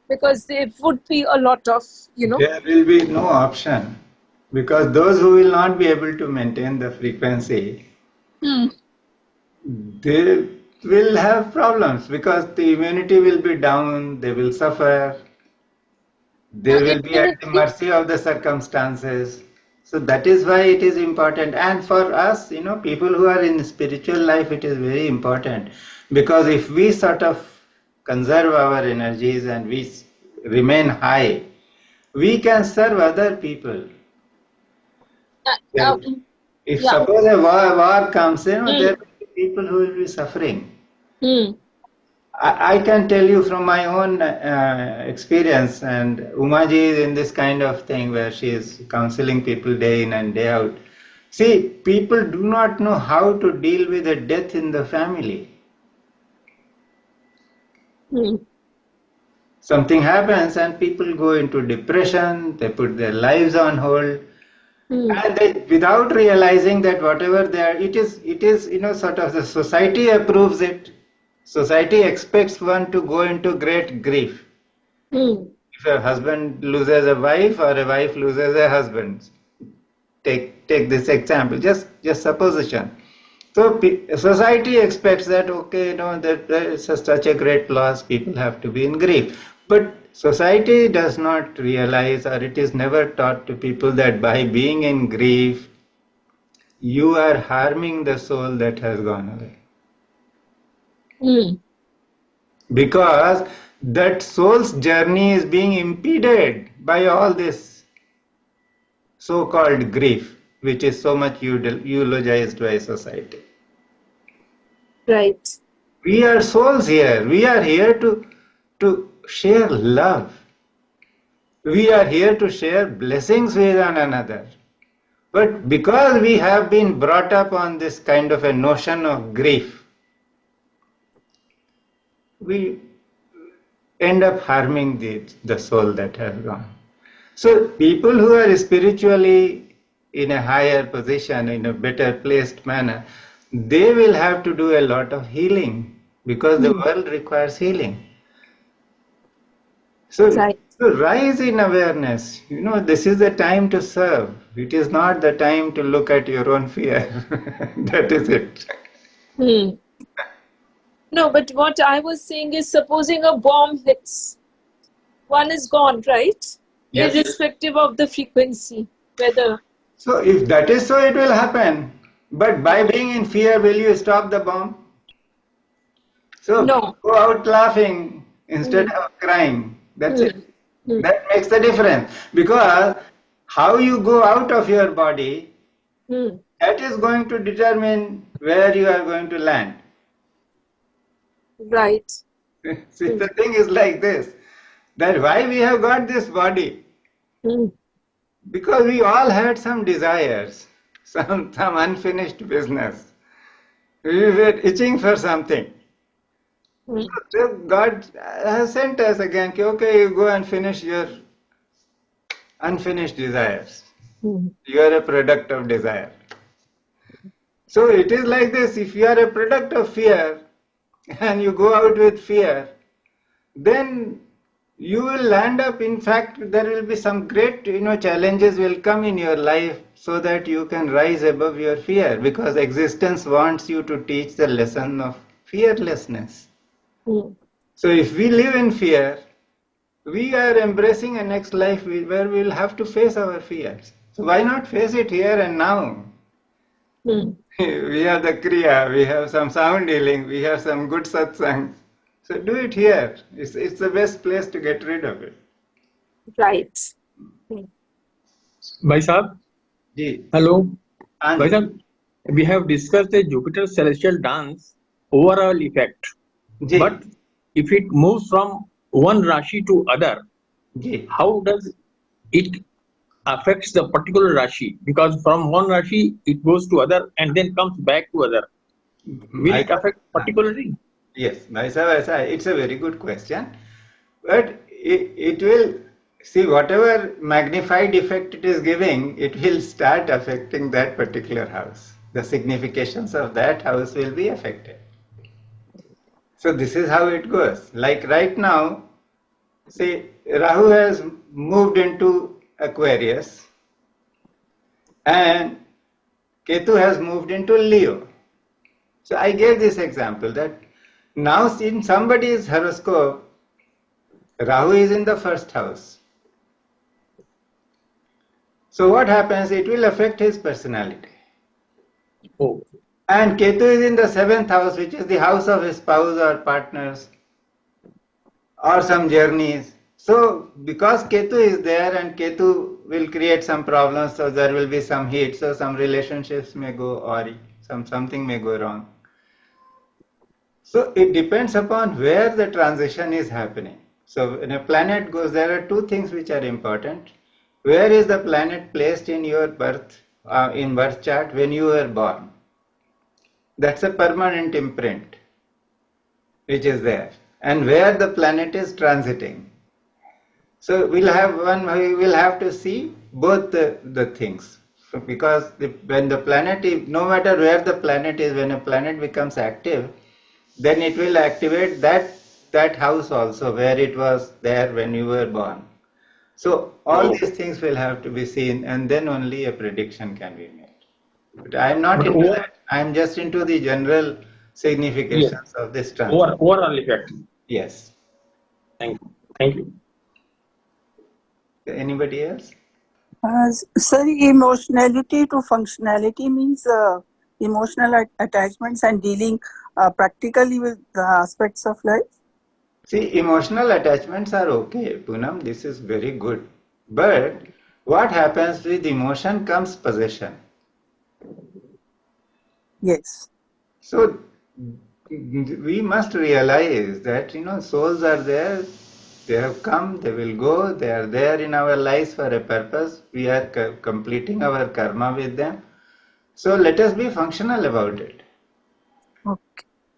Because there would be a lot of, There will be no option, because those who will not be able to maintain the frequency, they will have problems, because the immunity will be down, they will suffer, they will be at the mercy of the circumstances. So that is why it is important. And for us, people who are in spiritual life, it is very important, because if we sort of conserve our energies and we remain high, we can serve other people. If suppose a war comes, there will be people who will be suffering. I can tell you from my own experience, and Umaji is in this kind of thing where she is counseling people day in and day out. See, people do not know how to deal with a death in the family. Something happens and people go into depression, they put their lives on hold. And they, without realizing that whatever they are, it is, sort of the society approves it. Society expects one to go into great grief. If a husband loses a wife, or a wife loses a husband, take this example, just supposition. So society expects that, okay, that there is such a great loss, people have to be in grief. But society does not realize, or it is never taught to people, that by being in grief, you are harming the soul that has gone away. Because that soul's journey is being impeded by all this so-called grief, which is so much eulogized by society. Right. We are souls here. We are here to share love. We are here to share blessings with one another. But because we have been brought up on this kind of a notion of grief, we end up harming the soul that has gone. So people who are spiritually in a higher position, in a better placed manner, they will have to do a lot of healing because the world requires healing. So, Right. so rise in awareness. This is the time to serve. It is not the time to look at your own fear. That is it. Hmm. No, but what I was saying is, supposing a bomb hits, one is gone, right? Yes. Irrespective of the frequency, whether. So if that is so, it will happen. But by being in fear, will you stop the bomb? So No. go out laughing instead of crying. That's it. That makes the difference. Because how you go out of your body, that is going to determine where you are going to land. Right. See, the thing is like this, that why we have got this body? Because we all had some desires, some unfinished business. We were itching for something. So God has sent us again, okay, you go and finish your unfinished desires. You are a product of desire. So it is like this, if you are a product of fear and you go out with fear, then you will land up, in fact, there will be some great, challenges will come in your life so that you can rise above your fear, because existence wants you to teach the lesson of fearlessness. So if we live in fear, we are embracing a next life where we will have to face our fears. So why not face it here and now? We have the Kriya, we have some sound healing, we have some good satsang. So do it here. It's the best place to get rid of it. Right. Bhai Sahab, Ji. hello. And Bhai Sahab, we have discussed the Jupiter celestial dance overall effect. Ji. But if it moves from one Rashi to other, Ji. how does it affects the particular Rashi? Because from one Rashi it goes to other and then comes back to other. Will it affect particularly? Yes, it's a very good question. But it will, see, whatever magnified effect it is giving, it will start affecting that particular house. The significations of that house will be affected. So this is how it goes. Like right now, see, Rahu has moved into Aquarius and Ketu has moved into Leo. So I gave this example that now in somebody's horoscope, Rahu is in the first house. So what happens? It will affect his personality. Oh. And Ketu is in the seventh house, which is the house of his spouse or partners or some journeys. So because Ketu is there and Ketu will create some problems, so there will be some heat, so some relationships may go or something may go wrong. So it depends upon where the transition is happening. So when a planet goes, there are two things which are important. Where is the planet placed in your birth chart when you were born? That's a permanent imprint which is there. And where the planet is transiting. So we will have to see both the things. So because when the planet is, no matter where the planet is, when a planet becomes active, then it will activate that house also where it was there when you were born. So all these things will have to be seen, and then only a prediction can be made. But I am not into that. I am just into the general significations of this transition. Overall effect. Yes. Thank you. Thank you. Anybody else? Sir, emotionality to functionality means emotional attachments and dealing practically with the aspects of life. See, emotional attachments are okay, Poonam, this is very good. But what happens with emotion comes possession. Yes. So we must realize that souls are there, they have come, they will go, they are there in our lives for a purpose. We are completing our karma with them. So let us be functional about it. Okay.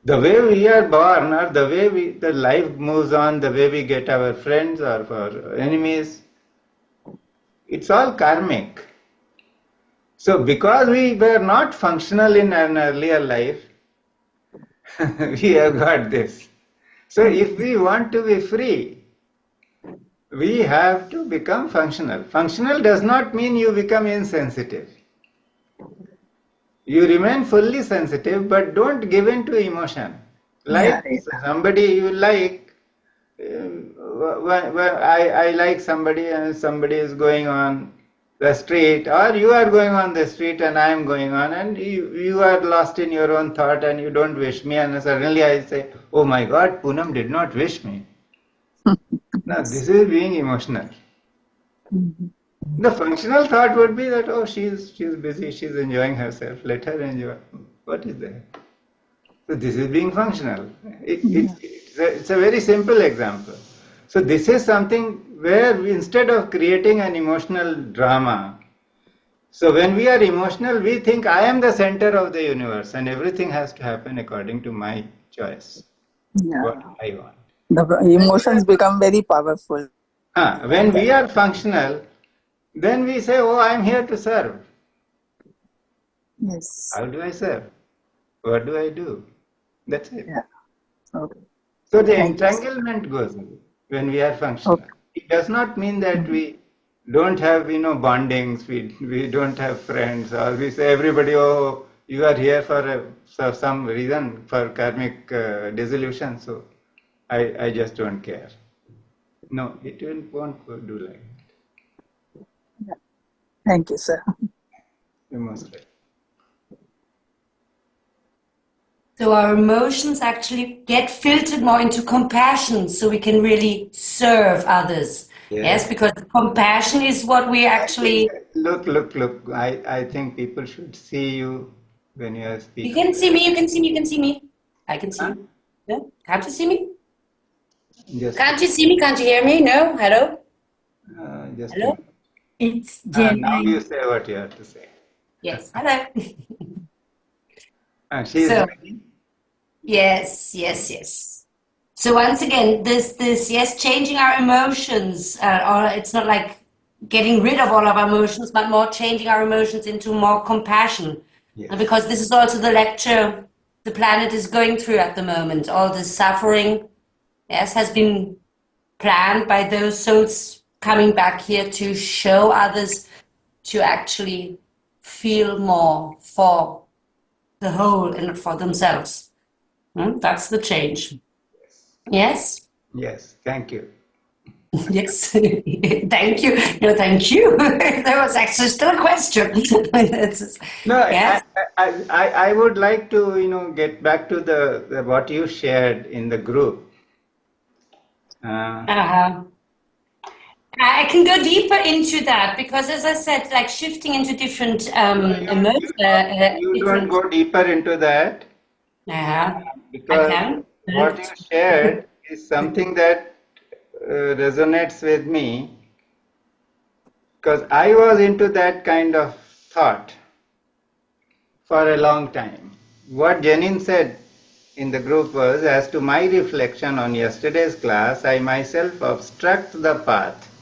The way we are born, or the way the life moves on, the way we get our friends or our enemies, it's all karmic. So because we were not functional in an earlier life, we have got this. So if we want to be free, we have to become functional. Functional does not mean you become insensitive. You remain fully sensitive, but don't give in to emotion. Yeah. Like somebody you like, I like somebody and somebody is going on the street, or you are going on the street and I am going on, and you are lost in your own thought and you don't wish me, and suddenly I say, oh my God, Poonam did not wish me. Now this is being emotional. Mhm. The functional thought would be that, oh, she's busy, she's enjoying herself, let her enjoy. What is that? So this is being functional. Yeah. It's a very simple example. So this is something where instead of creating an emotional drama, so when we are emotional, we think I am the center of the universe and everything has to happen according to my choice, Yeah. what I want. The emotions become very powerful. When we are functional, then we say, oh, I'm here to serve. Yes. How do I serve? What do I do? That's it. Yeah. Okay. So the Thank you. entanglement goes away when we are functional. Okay. It does not mean that we don't have bondings, we don't have friends, or we say everybody, oh, you are here for some reason, for karmic dissolution, so I just don't care. No, it won't do like that. Thank you, sir. You must right. So our emotions actually get filtered more into compassion so we can really serve others. Yes, because compassion is what we actually... Look. I think people should see you when you are You speaking. can see me, you can see me, you can see me. I can see Huh? you. Yeah? Can't you see me? Just, Can't you see me? Can't you hear me? No? Hello? just a Hello? minute. It's Now genuine. you say what you have to say. Yes. Hello. She is So, joining. yes. So once again, yes, changing our emotions, or it's not like getting rid of all of our emotions, but more changing our emotions into more compassion. Yes. And because this is also the lecture the planet is going through at the moment. All this suffering, yes, has been planned by those souls coming back here to show others to actually feel more for the whole and for themselves. That's the change. Yes? Yes. Thank you. Yes. Thank you. No, thank you. There was actually still a question. No, Yes? I would like to get back to the what you shared in the group. Uh-huh. I can go deeper into that because, as I said, like shifting into different You don't different. go deeper into that Uh-huh. I because can. what you shared is something that resonates with me because I was into that kind of thought for a long time. What Janine said in the group was, as to my reflection on yesterday's class, I myself obstruct the path.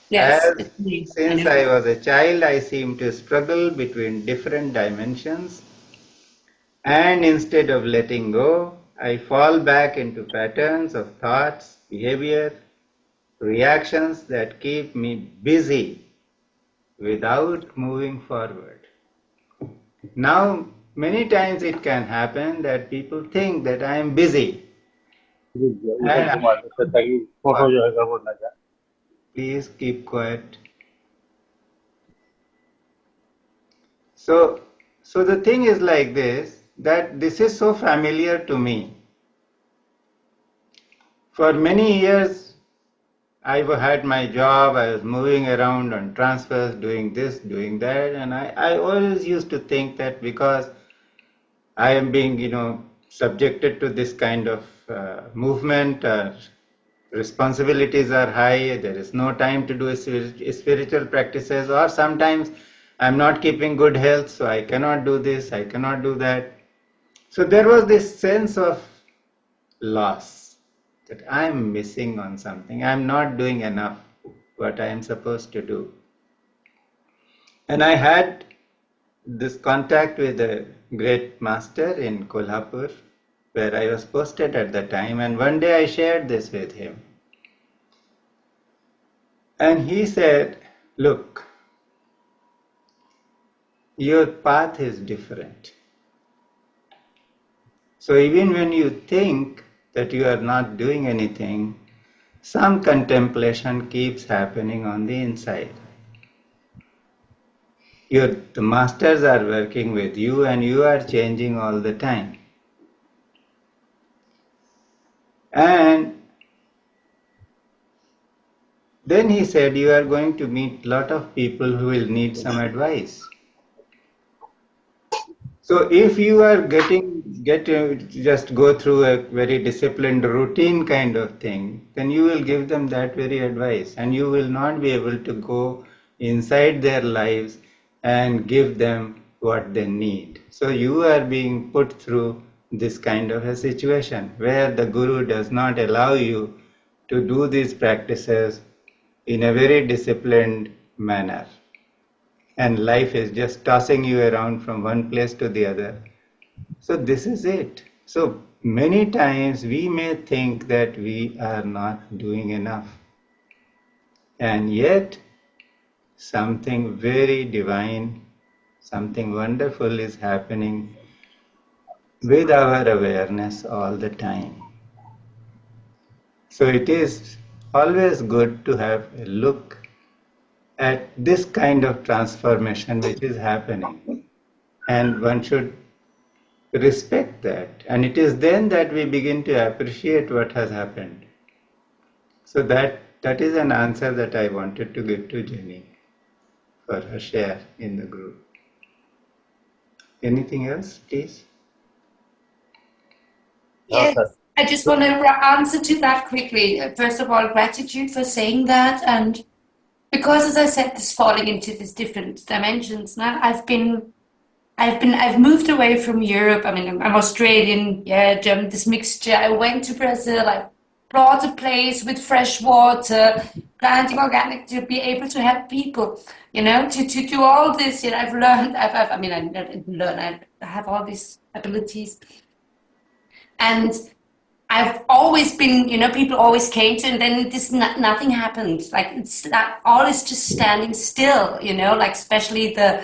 Yes, As it's me. I since know. I was a child, I seem to struggle between different dimensions, and instead of letting go, I fall back into patterns of thoughts, behavior, reactions that keep me busy without moving forward. Now, many times it can happen that people think that I am busy. And please keep quiet. So the thing is like this, that this is so familiar to me. For many years, I had my job, I was moving around on transfers, doing this, doing that, and I always used to think that because I am being, subjected to this kind of movement, responsibilities are high, there is no time to do spiritual practices, or sometimes I'm not keeping good health, so I cannot do this, I cannot do that. So there was this sense of loss that I'm missing on something, I'm not doing enough what I am supposed to do. And I had this contact with a great master in Kolhapur, where I was posted at the time, and one day I shared this with him. And he said, look, your path is different. So even when you think that you are not doing anything, some contemplation keeps happening on the inside. The masters are working with you and you are changing all the time. And then he said, you are going to meet a lot of people who will need some advice. So if you are just go through a very disciplined routine kind of thing, then you will give them that very advice and you will not be able to go inside their lives and give them what they need. So you are being put through this kind of a situation where the guru does not allow you to do these practices in a very disciplined manner. And life is just tossing you around from one place to the other. So this is it. So many times we may think that we are not doing enough. And yet something very divine, something wonderful is happening with our awareness all the time. So it is always good to have a look at this kind of transformation which is happening. And one should respect that. And it is then that we begin to appreciate what has happened. So that is an answer that I wanted to give to Jenny for her share in the group. Anything else, please? Yes, I just want to answer to that quickly. First of all, gratitude for saying that, and because, as I said, this falling into these different dimensions. Now, I've moved away from Europe. I mean, I'm Australian, yeah, German, this mixture. I went to Brazil. I bought a place with fresh water, planting organic to be able to help people. To do all this. I've learned. I have all these abilities. And I've always been, people always came to, and then nothing happened. Like it's like all is just standing still, like especially the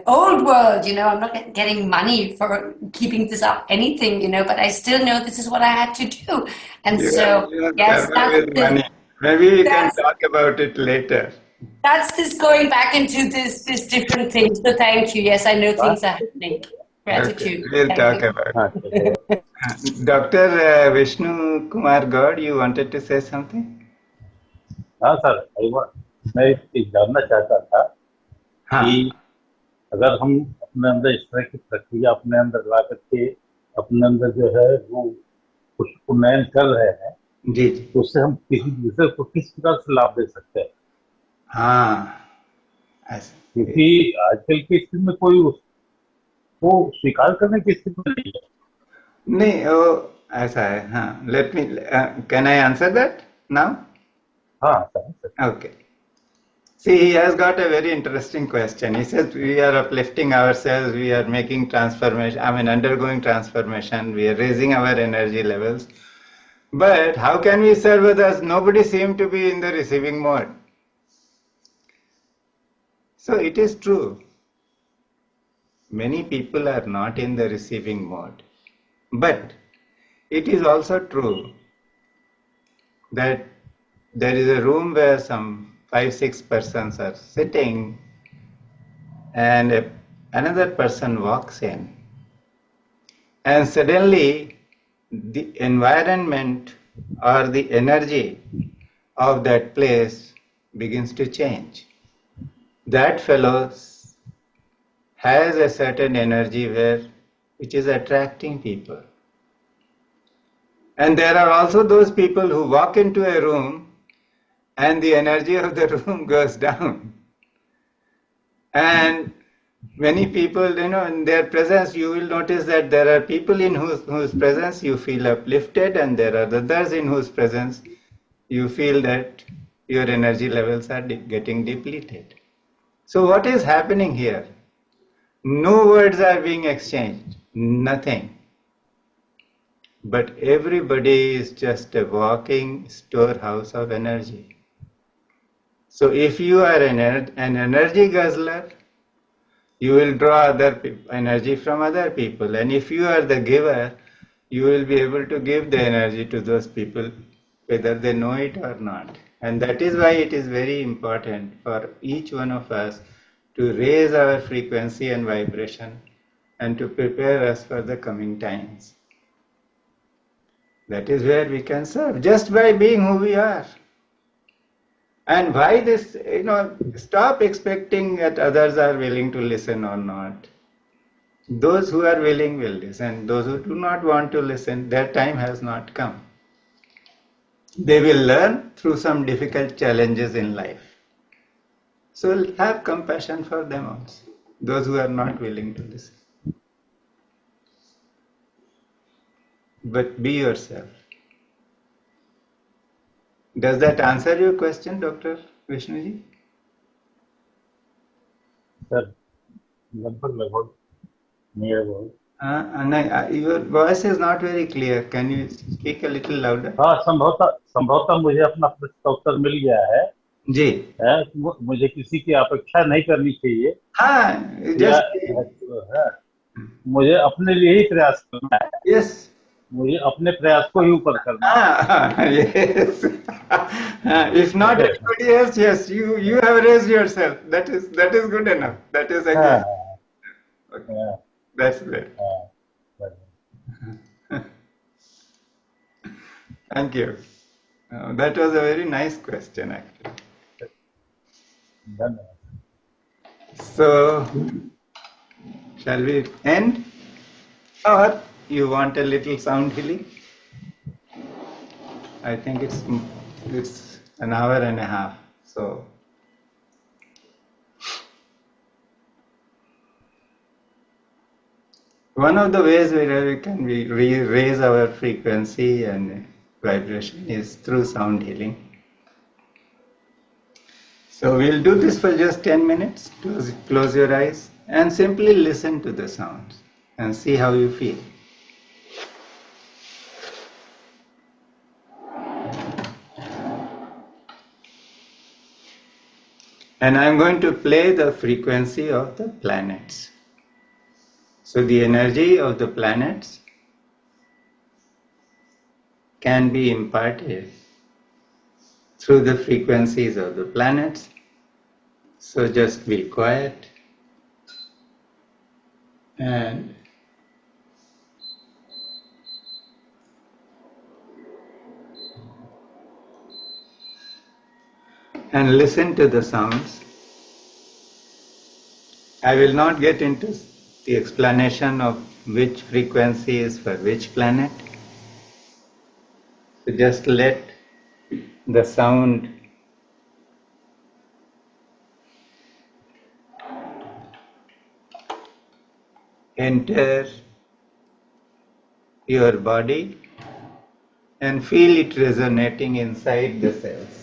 old world, I'm not getting money for keeping this up, anything, but I still know this is what I had to do. And You so, are yes, clever with money. Maybe we can talk about it later. that's this going back into this different thing. So thank you. Yes, I know things are happening. Gratitude. Okay, we'll Thank talk you. about it. Dr. Vishnu Kumar God, you wanted to say something? हाँ sir मैं ये जानना चाहता था हाँ कि अगर हम अपने अंदर इस तरह की प्रक्रिया अपने अंदर ला करके अपने अंदर जो है वो कुछ उन्नयन कर रहे हैं जी जी तो उससे हम किसी दूसरे को किस प्रकार से लाभ दे सकते हैं हाँ ऐसा क्योंकि आजकल की स्थिति में कोई उसको स्वीकार करने की स्थिति में नहीं है नहीं वो ऐसा है हाँ let me can I answer that now? हाँ sir Okay. See, he has got a very interesting question. He says we are uplifting ourselves, we are making transformation, undergoing transformation, we are raising our energy levels. But how can we serve others? Nobody seems to be in the receiving mode. So it is true. Many people are not in the receiving mode. But it is also true that there is a room where some 5-6 persons are sitting and another person walks in and suddenly the environment or the energy of that place begins to change. That fellow has a certain energy which is attracting people. And there are also those people who walk into a room and the energy of the room goes down. And many people, in their presence, you will notice that there are people in whose presence you feel uplifted, and there are others in whose presence you feel that your energy levels are getting depleted. So what is happening here? No words are being exchanged, nothing. But everybody is just a walking storehouse of energy. So if you are an energy guzzler, you will draw energy from other people. And if you are the giver, you will be able to give the energy to those people, whether they know it or not. And that is why it is very important for each one of us to raise our frequency and vibration and to prepare us for the coming times. That is where we can serve, just by being who we are. And why this, stop expecting that others are willing to listen or not. Those who are willing will listen. Those who do not want to listen, their time has not come. They will learn through some difficult challenges in life. So have compassion for them also, those who are not willing to listen. But be yourself. Does that answer your question, Dr. Vishnuji? Sir लगभग लगभग near about Your voice is not very clear. Can you speak a little louder? हाँ संभवतः मुझे अपना प्रश्न का उत्तर मिल गया है जी मुझे किसी की अपेक्षा नहीं करनी चाहिए हाँ या just मुझे अपने लिए ही प्रयास करना है yes मुझे अपने प्रयास को ही ऊपर करना है yes if not anybody else, yes, you have raised yourself. That is good enough. That is again okay. That's great. Thank you. That was a very nice question, actually. So, shall we end? Or you want a little sound healing? I think it's an hour and a half. So, one of the ways we can raise our frequency and vibration is through sound healing. So we'll do this for just 10 minutes. Close your eyes and simply listen to the sounds and see how you feel. And I'm going to play the frequency of the planets. So the energy of the planets can be imparted through the frequencies of the planets. So just be quiet and listen to the sounds. I will not get into the explanation of which frequency is for which planet. So just let the sound enter your body and feel it resonating inside the cells.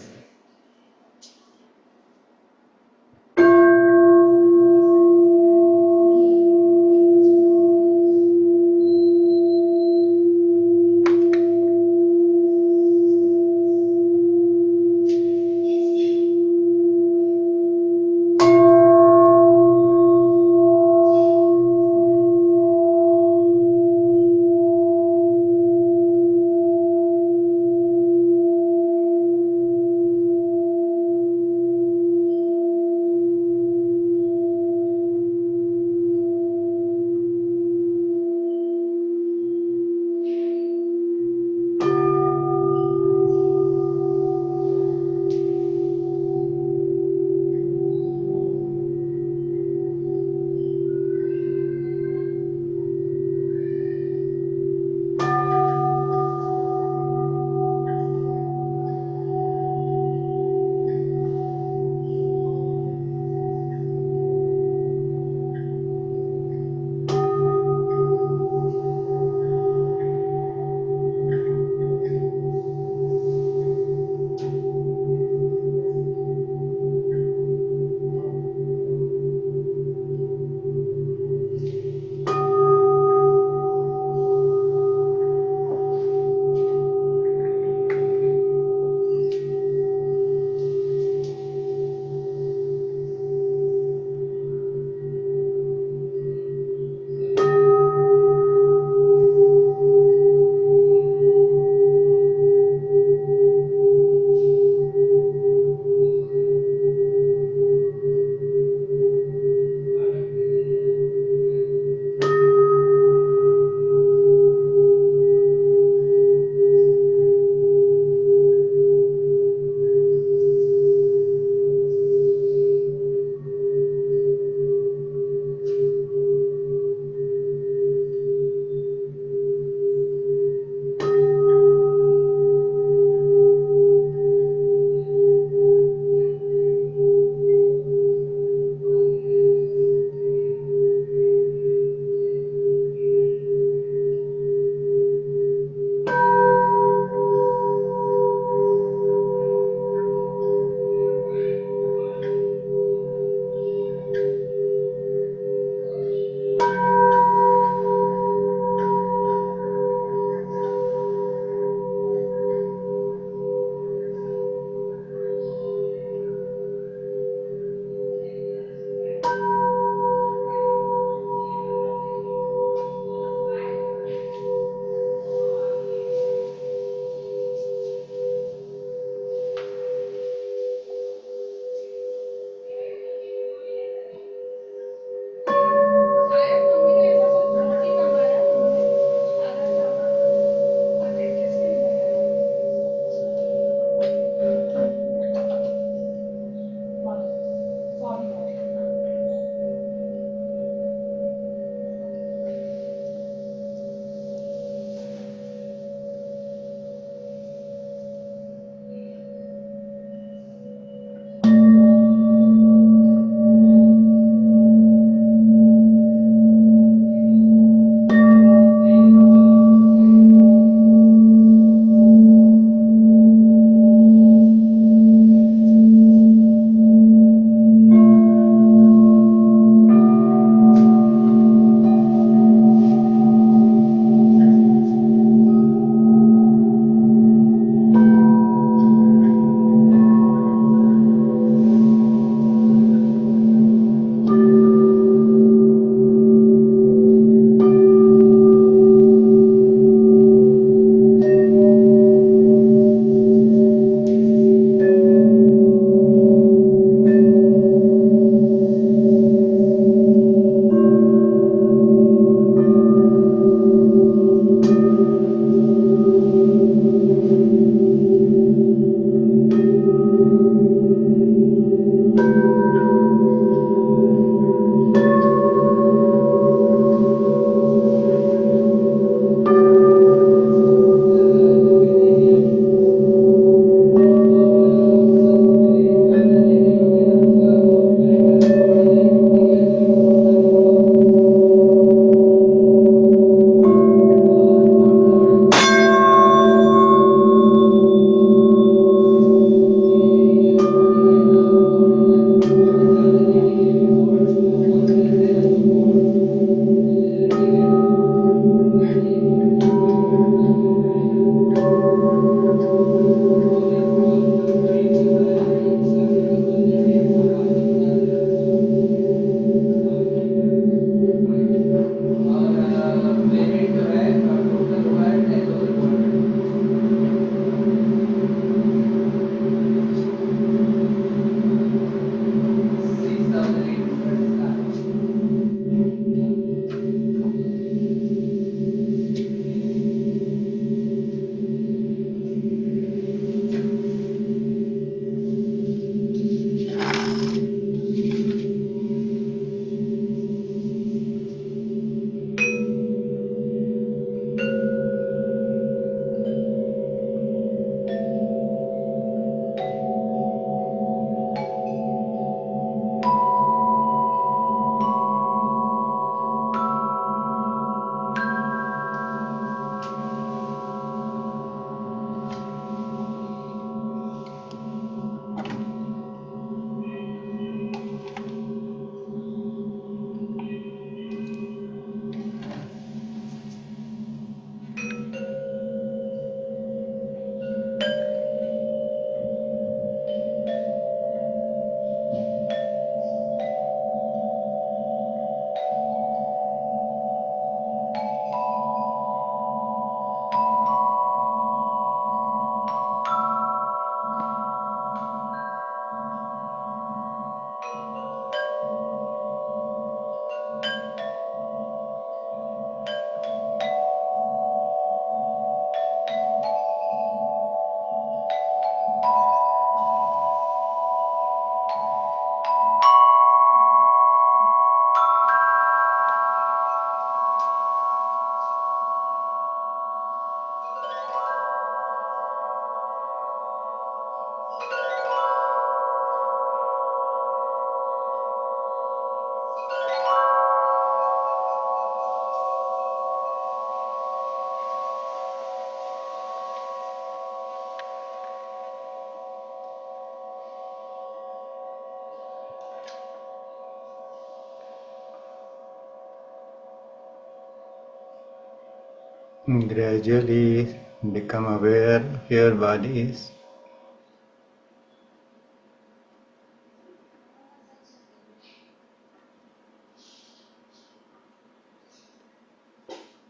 Gradually become aware of your bodies.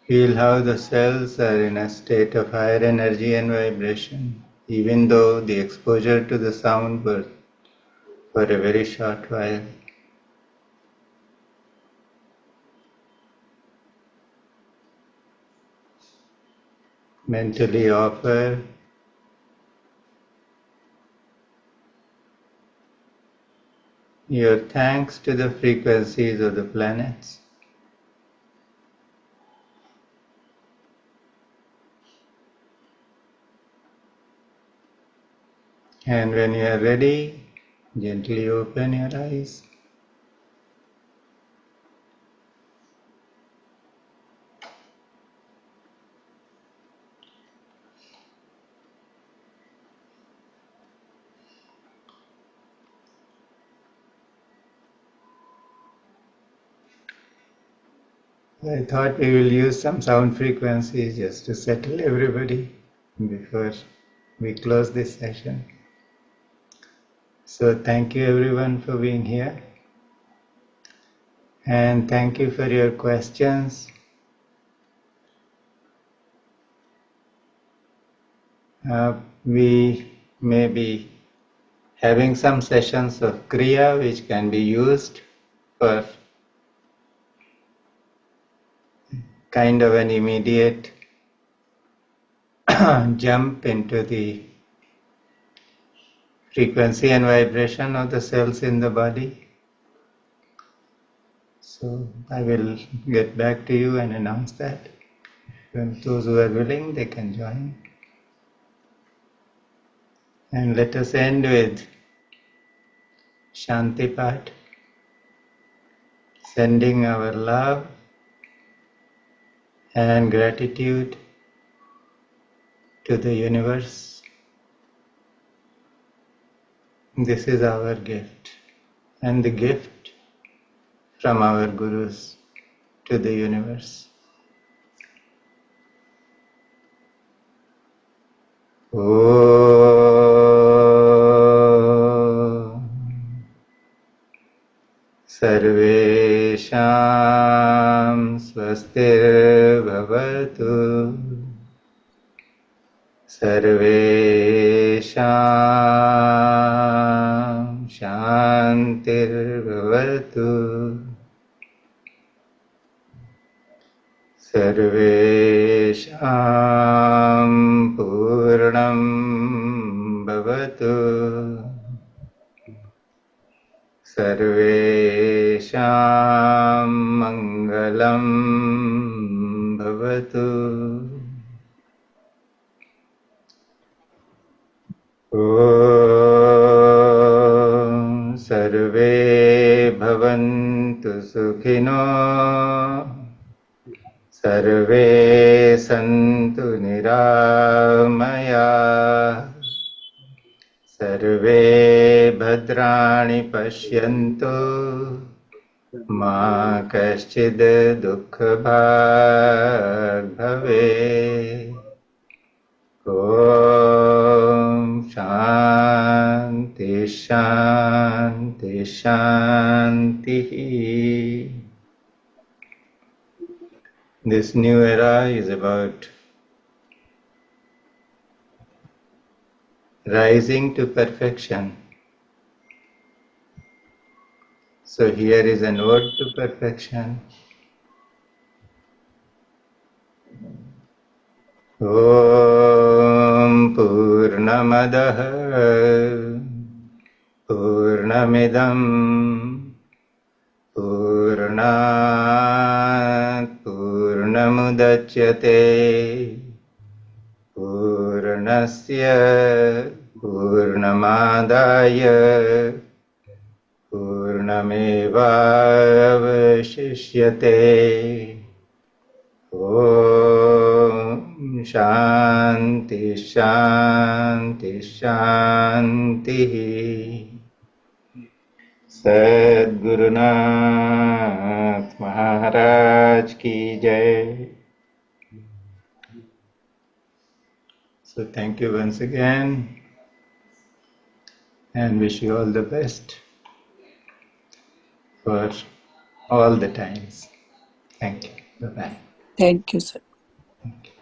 Feel how the cells are in a state of higher energy and vibration, even though the exposure to the sound was for a very short while. Mentally offer your thanks to the frequencies of the planets. And when you are ready, gently open your eyes. I thought we will use some sound frequencies just to settle everybody before we close this session. So thank you everyone for being here, and thank you for your questions. We may be having some sessions of Kriya which can be used for kind of an immediate jump into the frequency and vibration of the cells in the body. So I will get back to you and announce that. When those who are willing, they can join. And let us end with Shanti Path, sending our love and gratitude to the universe. This is our gift, and the gift from our gurus to the universe. सर्वेषां स्वस्तिर्भवतु सर्वेषां शान्तिर्भवतु सर्वेषां पूर्णं भवतु सर्वेषां मङ्गलं भवतु ॐ सर्वे भवन्तु सुखिनो सर्वे सन्तु निरामयाः सर्वे भद्राणि पश्यन्तु मा कश्चिद् दुःखभाग् भवेत् ॐ शान्ति शान्ति शान्तिः. This new era is about rising to perfection. So here is an ode to perfection. Om Purnamadah Purnamidam Purnat Purnamudachyate Purnasya Purnamadaya Purnamevavashishyate. Om Shanti Shanti Shanti. Sadgurunath Maharaj ki jai. So thank you once again and wish you all the best for all the times. Thank you. Bye-bye. Thank you, sir. Thank you.